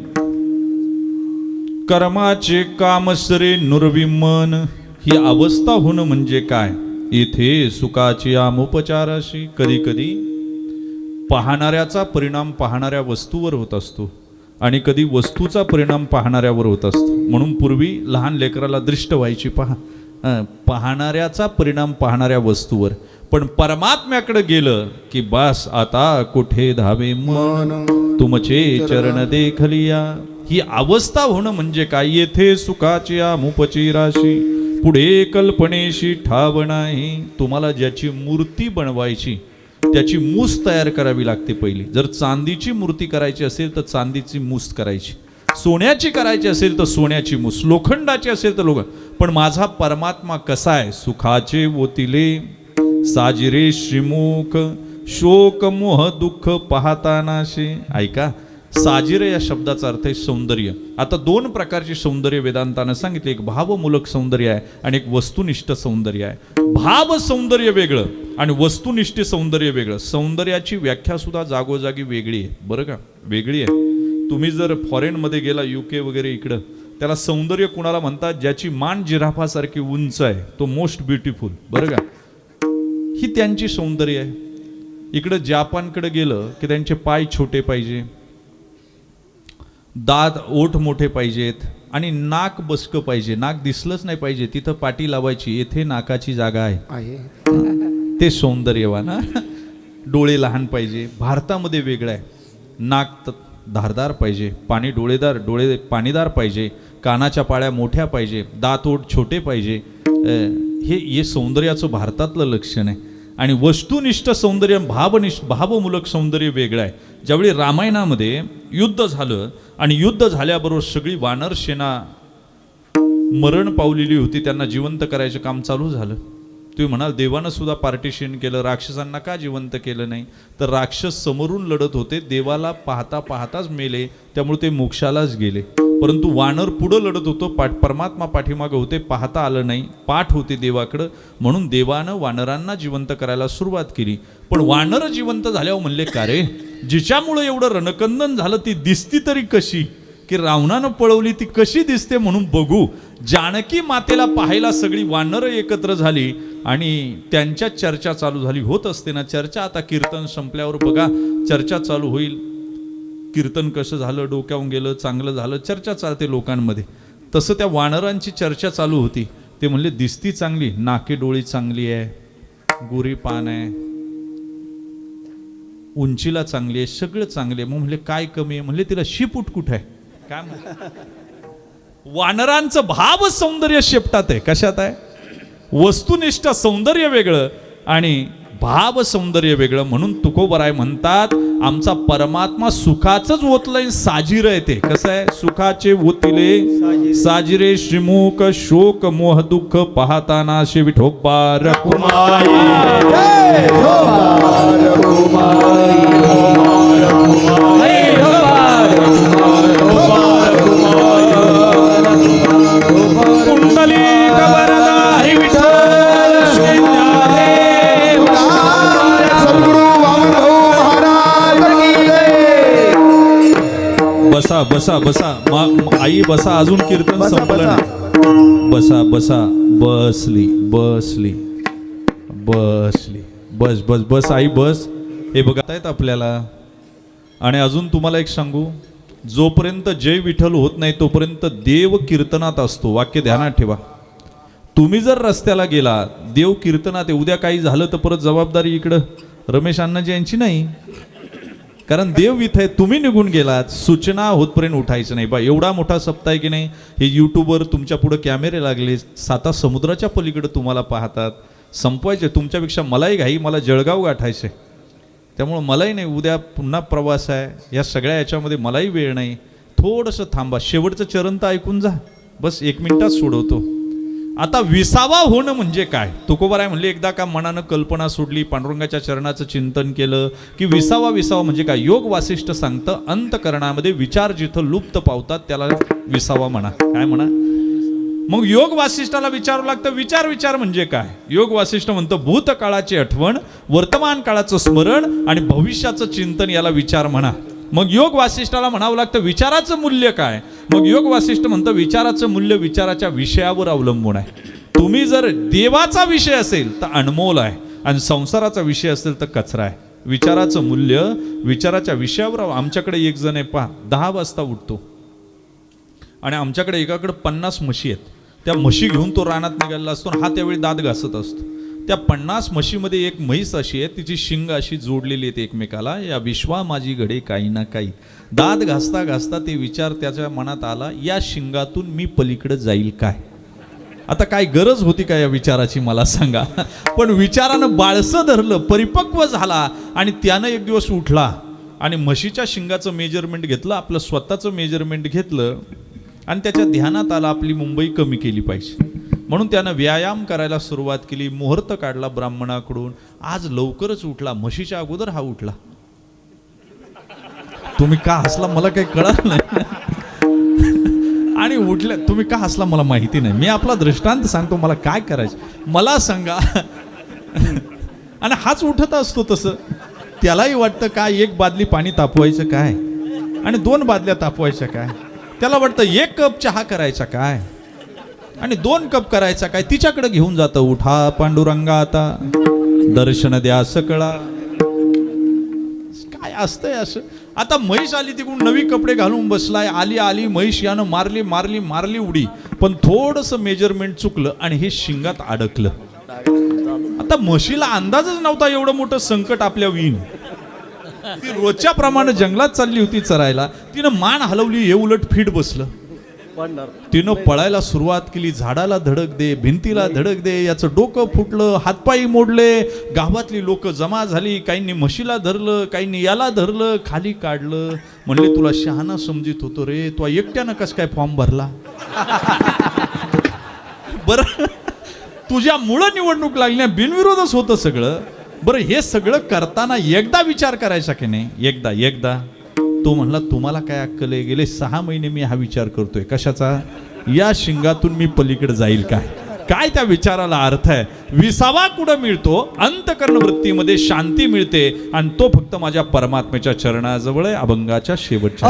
Speaker 1: कर्माचे कामसरे नुरवी मन. ही अवस्था होणं म्हणजे काय? येथे सुखाची आमुपचाराशी. कधी कधी पाहणाऱ्याचा परिणाम पाहणाऱ्या वस्तूवर होत असतो आणि कधी वस्तूचा परिणाम पाहणाऱ्यावर होत असतो. म्हणून पूर्वी लहान लेकराला दृष्ट व्हायची, पाहणाऱ्याचा परिणाम पाहणाऱ्या वस्तूवर. पण परमात्म्याकडे गेलं की बस आता कुठे धावे मन, तुमचे चरण देखलिया. ही अवस्था होणं म्हणजे काय? येथे सुखाची आमुपची राशी, पुढे कल्पनेशी ठाव नाही. तुम्हाला ज्याची मूर्ती बनवायची त्याची मूस तयार करावी लागते पहिली. जर चांदीची मूर्ती करायची असेल तर चांदीची मूस करायची, सोन्याची करायची असेल तर सोन्याची मूस, लोखंडाची असेल तर लोखंड. पण माझा परमात्मा कसा आहे? सुखाचे ओतिले साजिरे श्रीमुख, शोक मोह दुःख पाहतानाशे. ऐका, साजिरे या शब्दाचा अर्थ आहे सौंदर्य. आता दोन प्रकारचे सौंदर्य वेदांतानं सांगितले, एक भावमूलक सौंदर्य आहे आणि एक वस्तुनिष्ठ सौंदर्य आहे. भाव सौंदर्य वेगळं आणि वस्तुनिष्ठ सौंदर्य वेगळं. सौंदर्याची व्याख्या सुद्धा जागोजागी वेगळी आहे, बरं का, वेगळी आहे. तुम्ही जर फॉरेनमध्ये गेला, UK वगैरे, इकडं त्याला सौंदर्य कुणाला म्हणतात? ज्याची मान जिराफासारखी उंच आहे, तो मोस्ट ब्युटिफुल, बरं का. ही त्यांची सौंदर्य आहे. इकडं जापानकडे गेलं की त्यांचे पाय छोटे पाहिजे, दात ओठ मोठे पाहिजेत आणि नाक बसकं पाहिजे. नाक दिसलंच नाही पाहिजे, तिथं पाटी लावायची, येथे नाकाची जागा आहे. ते सौंदर्यवान. डोळे लहान पाहिजे. भारतामध्ये वेगळं आहे. नाक धारदार पाहिजे, डोळे पाणीदार पाहिजे, कानाच्या पाळ्या मोठ्या पाहिजे, दात ओठ छोटे पाहिजे. हे सौंदर्याचं भारतातलं लक्षण आहे. आणि वस्तुनिष्ठ सौंदर्य, भावमूलक सौंदर्य वेगळं आहे. ज्यावेळी रामायणामध्ये युद्ध झालं आणि युद्ध झाल्याबरोबर सगळी वानर सेना मरण पावलेली होती, त्यांना जिवंत करायचं काम चालू झालं. तुम्ही म्हणाल देवानं सुद्धा पार्टिशन केलं, राक्षसांना का जिवंत केलं नाही? तर राक्षस समोरून लढत होते, देवाला पाहता पाहताच मेले, त्यामुळे ते मोक्षालाच गेले. परंतु वानर पुढं लढत होतो, परमात्मा पाठीमागं होते, पाहता आलं नाही, पाठ होते देवाकडं, म्हणून देवानं वानरांना जिवंत करायला सुरुवात केली. पण वानर जिवंत झाल्यावर म्हणले, का रे, जिच्यामुळे एवढं रणकंदन झालं ती दिसती तरी कशी? की रावणानं पळवली ती कशी दिसते म्हणून बघू. जानकी मातेला पाहायला सगळी वानरं एकत्र झाली आणि त्यांच्या चर्चा चालू झाली. होत असते ना चर्चा. आता कीर्तन संपल्यावर बघा चर्चा चालू होईल, कीर्तन कसं झालं, डोक्यावून गेलं, चांगलं झालं, चर्चा चालते लोकांमध्ये. तसं त्या वानरांची चर्चा चालू होती. ते म्हणले, दिसती चांगली, नाके डोळी चांगली आहे, गोरी पान आहे, उंचीला चांगली आहे, सगळं चांगले. मग म्हणले काय कमी आहे? म्हणले तिला शिपूट कुठं आहे? काय म्हणले? वानरांचं भाव सौंदर्य शेपटात आहे. कशात आहे? वस्तुनिष्ठ सौंदर्य वेगळं आणि भाव सौंदर्य वेगळं. म्हणून तुकोबराय म्हणतात, आमचा परमात्मा सुखाचंच ओतलंय, साजिर आहे ते. कसं आहे? सुखाचे ओतिले साजिरे श्रीमुख, शोक मोह दुःख पाहताना शे विठोबा रखुमाई. बसा बसा बसा आई बसा, अजून कीर्तन संपलं नाही. बसा बसा, बसली बसली बसली, बस बस बस आई बस. हे बघता येत आपल्याला. आणि अजून तुम्हाला एक सांगू, जोपर्यंत जय विठ्ठल होत नाही तोपर्यंत देव कीर्तनात असतो. वाक्य ध्यानात ठेवा. तुम्ही जर रस्त्याला गेला, देव कीर्तनात आहे, उद्या काही झालं तर परत जबाबदारी इकडं रमेश अण्णाजी यांची नाही, कारण देव इथं आहे. तुम्ही निघून गेलात, सूचना होतपर्यंत उठायचं नाही. बा एवढा मोठा सप्ताह आहे की नाही, हे यूट्यूबवर तुमच्या पुढे कॅमेरे लागले, 7 समुद्राच्या पलीकडे तुम्हाला पाहतात. संपवायचे तुमच्यापेक्षा मलाही घाई, मला जळगाव गाठायचे, त्यामुळं मलाही नाही, उद्या पुन्हा प्रवास आहे, या सगळ्या याच्यामध्ये मलाही वेळ नाही. थोडंसं थांबा, शेवटचं चरण तर ऐकून जा, बस 1 मिनिटात सोडवतो. आता विसावा होणं म्हणजे काय? तुकोबाराय म्हणले, एकदा का मनानं कल्पना सोडली, पांडुरंगाच्या चरणाचं चिंतन केलं की विसावा. विसावा म्हणजे काय? योग वासिष्ठ सांगतं, अंतकरणामध्ये विचार जिथं लुप्त पावतात त्याला विसावा म्हणा. काय म्हणा? मग योग वासिष्ठाला विचारावं लागतं, विचार म्हणजे काय? योग वासिष्ठ म्हणतो, भूतकाळाची आठवण, वर्तमान काळाचं स्मरण आणि भविष्याचं चिंतन याला विचार म्हणा. मग योग वासिष्ठाला म्हणावं लागतं, विचाराचं मूल्य काय? मग योग वासिष्ठ म्हणतं, विचाराचं मूल्य विचाराच्या विषयावर अवलंबून आहे. तुम्ही जर देवाचा विषय असेल तर अनमोल आहे, आणि संसाराचा विषय असेल तर कचरा आहे. विचाराचं मूल्य विचाराच्या विषयावर. आमच्याकडे एक जण आहे पहा, 10 वाजता उठतो आणि आमच्याकडे एकाकडे 50 म्हशी आहेत. त्या म्हशी घेऊन तो रानात निघालेला असतो, हा त्यावेळी दात घासत असतो. त्या 50 म्हशीमध्ये एक म्हैस अशी आहे, तिची शिंग अशी जोडलेली आहेत एकमेकाला. या विश्वा माझी घडे काही ना काही. दात घासता घासता ते विचार त्याच्या मनात आला, या शिंगातून मी पलीकडे जाईल काय? आता काय गरज होती का या विचाराची मला सांगा? पण विचारानं बाळसं धरलं, परिपक्व झाला, आणि त्यानं एक दिवस उठला आणि म्हशीच्या शिंगाचं मेजरमेंट घेतलं, आपलं स्वतःचं मेजरमेंट घेतलं, आणि त्याच्या ध्यानात आला आपली मुंबई कमी केली पाहिजे. म्हणून त्यानं व्यायाम करायला सुरुवात केली. मुहूर्त काढला ब्राह्मणाकडून. आज लवकरच उठला, म्हशीच्या अगोदर हा उठला. तुम्ही का हसला मला काही कळलं नाही. आणि उठल्या, तुम्ही का हसला मला माहिती नाही. मी आपला दृष्टांत सांगतो, मला काय करायचं मला सांगा. आणि हाच उठत असतो तसं. त्यालाही वाटतं काय 1 बादली पाणी तापवायचं काय, आणि 2 बादल्या तापवायच्या काय. त्याला वाटतं 1 कप चहा करायचा काय, आणि 2 कप करायचा काय. तिच्याकडे घेऊन जातं, उठा पांडुरंगा आता दर्शन द्या सकळा. काय असतंय असं. आता म्हैस आली तिकडून, नवी कपडे घालून बसलाय. आली म्हैस, यानं मारली उडी, पण थोडंसं मेजरमेंट चुकलं आणि हे शिंगात अडकलं. आता म्हशीला अंदाजच नव्हता एवढं मोठं संकट आपल्या येईन. ती रोजच्या प्रमाणे जंगलात चालली होती चरायला. तिनं मान हलवली, हे उलट फिट बसलं. तिनं पळायला सुरुवात केली. झाडाला धडक दे, भिंतीला धडक दे, याचं डोकं फुटलं, हातपायी मोडले. गावातली लोक जमा झाली. काहींनी म्हशीला धरलं, काहींनी याला धरलं, खाली काढलं. म्हणले, तुला शहाणा समजित होतो रे, तू एकट्यानं कस काय फॉर्म भरला? बरं, तुझ्यामुळं निवडणूक लागल्या, बिनविरोधच होतं सगळं. बरं, हे सगळं करताना एकदा विचार करायचा की नाही? एकदा. तो म्हणला, तुम्हाला काय अक्कल आहे? गेले 6 महिने मी हा विचार करतोय. कशाचा? या शिंगातून मी पलीकडे जाईल काय? काय त्या विचाराला अर्थ आहे? विसावा कुठं मिळतो? अंतकरण वृत्तीमध्ये शांती मिळते, आणि तो फक्त माझ्या परमात्म्याच्या चरणाजवळ आहे, अभंगाच्या शेवटच्या.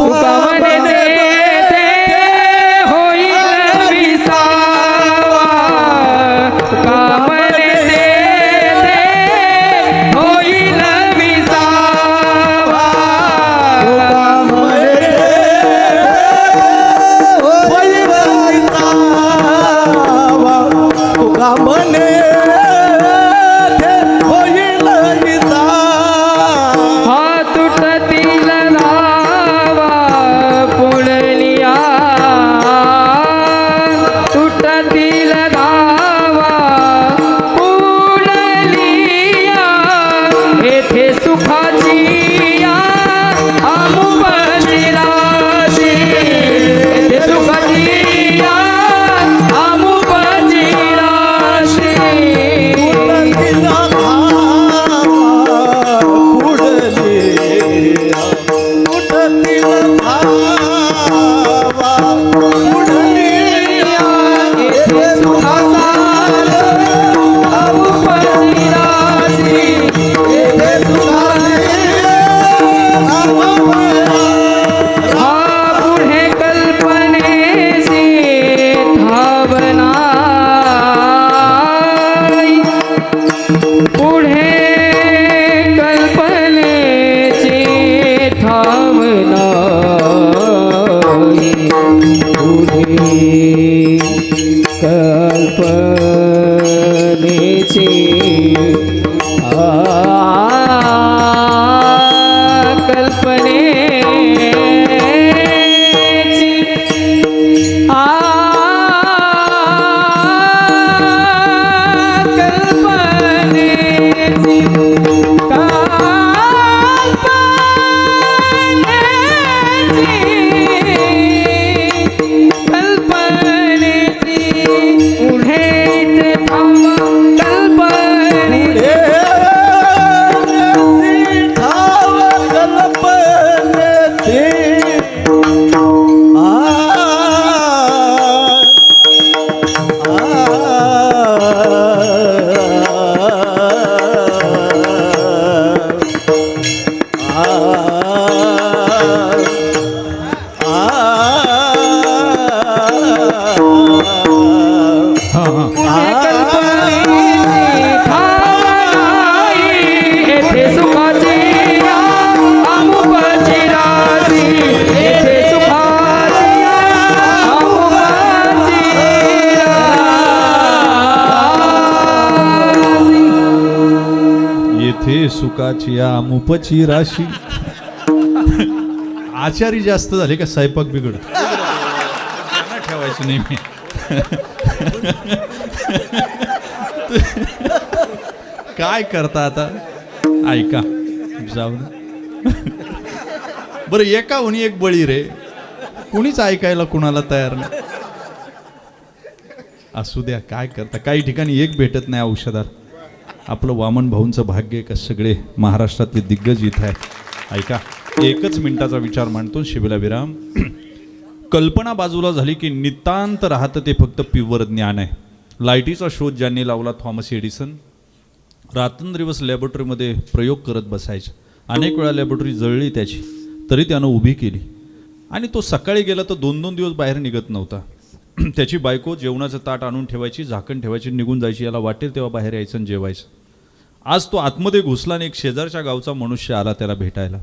Speaker 1: सुखाची आमुपची राशी. आचारी जास्त झाले का स्वयंपाक बिघड ठेवायचं नेहमी. काय करता आता ऐका जाऊ बरं. एकाहून एक बळी रे, कुणीच ऐकायला कुणाला तयार नाही. असू द्या, काय करता. काही ठिकाणी एक भेटत नाही औषधात. आपलं वामन भाऊंचं भाग्य आहे का सगळे महाराष्ट्रातले दिग्गज इथं आहे. ऐका, एकच मिनिटाचा विचार मांडतो, शिबिला विराम. कल्पना बाजूला झाली की नितांत राहतं ते फक्त प्युअर ज्ञान आहे. लाईटीचा शोध ज्यांनी लावला थॉमस एडिसन, रात्रंदिवस लॅबोरेटरीमध्ये प्रयोग करत बसायचे. अनेक वेळा लॅबोरेटरी जळली त्याची, तरी त्यानं उभी केली. आणि तो सकाळी गेला तर 2-2 दिवस बाहेर निघत नव्हता. त्याची बायको जेवणाचं ताट आणून ठेवायची, झाकण ठेवायची, निघून जायची. याला वाटेल तेव्हा बाहेर यायचं आणि जेवायचं. आज तो आतमध्ये घुसला आणि एक शेजारच्या गावचा मनुष्य आला त्याला भेटायला.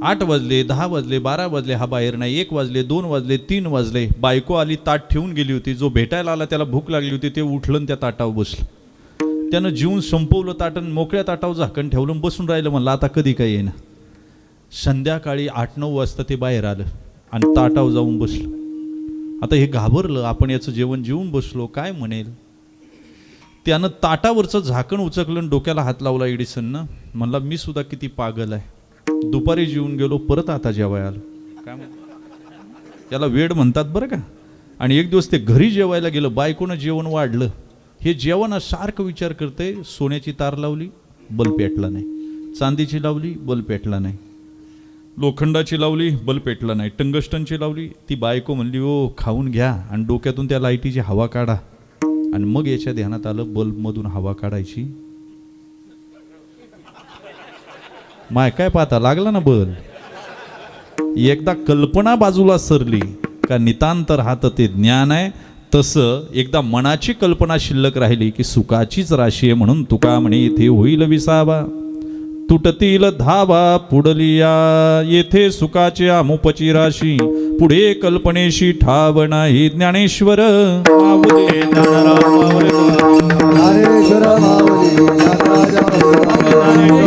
Speaker 1: 8 वाजले, 10 वाजले, 12 वाजले, हा बाहेर नाही. 1 वाजले, 2 वाजले, 3 वाजले. बायको आली, ताट ठेवून गेली होती. जो भेटायला आला त्याला भूक लागली होती, ते उठलं आणि त्या ताटावर बसलं. त्यानं जीवन संपवलं ताटन, मोकळ्या ताटावर झाकण ठेवलं, बसून राहिलं. म्हणलं आता कधी काय येईना. संध्याकाळी 8-9 वाजता ते बाहेर आलं आणि ताटावर जाऊन बसलं. आता हे घाबरलं, आपण याचं जेवण जेवून बसलो, काय म्हणेल. त्यानं ताटावरचं झाकण उचकलं आणि डोक्याला हात लावला एडिसननं. म्हणला मी सुद्धा किती पागल आहे. दुपारी जेवून गेलो, परत आता जेवायला आलो. काय त्याला वेड म्हणतात बरं का. आणि एक दिवस ते घरी जेवायला गेलं, बायकोनं जेवण वाढलं. हे जेवण सारखं विचार करते. सोन्याची तार लावली, बल्ब पेटला नाही. चांदीची लावली, बल्ब पेटला नाही. लोखंडाची लावली, बल्ब पेटला नाही. टंगस्टनची लावली. ती बायको म्हणली ओ खाऊन घ्या आणि डोक्यातून त्या लाईटीची हवा काढा. आणि मग याच्या ध्यानात आलं बल्बमधून हवा काढायची. माय काय पाहता लागला ना बल. एकदा कल्पना बाजूला सरली का नितांत राहतं ते ज्ञान आहे. तसं एकदा मनाची कल्पना शिल्लक राहिली की सुखाचीच राशी आहे. म्हणून तुका म्हणे इथे होईल विसावा, तुटतील धावा पुढलिया. येथे सुखाची आमुपची राशी, पुढे कल्पनेशी ठाव नाही. ज्ञानेश्वर माऊली ज्ञानराव माऊली.
Speaker 2: ज्ञानेश्वर माऊली ज्ञानराजा माऊली.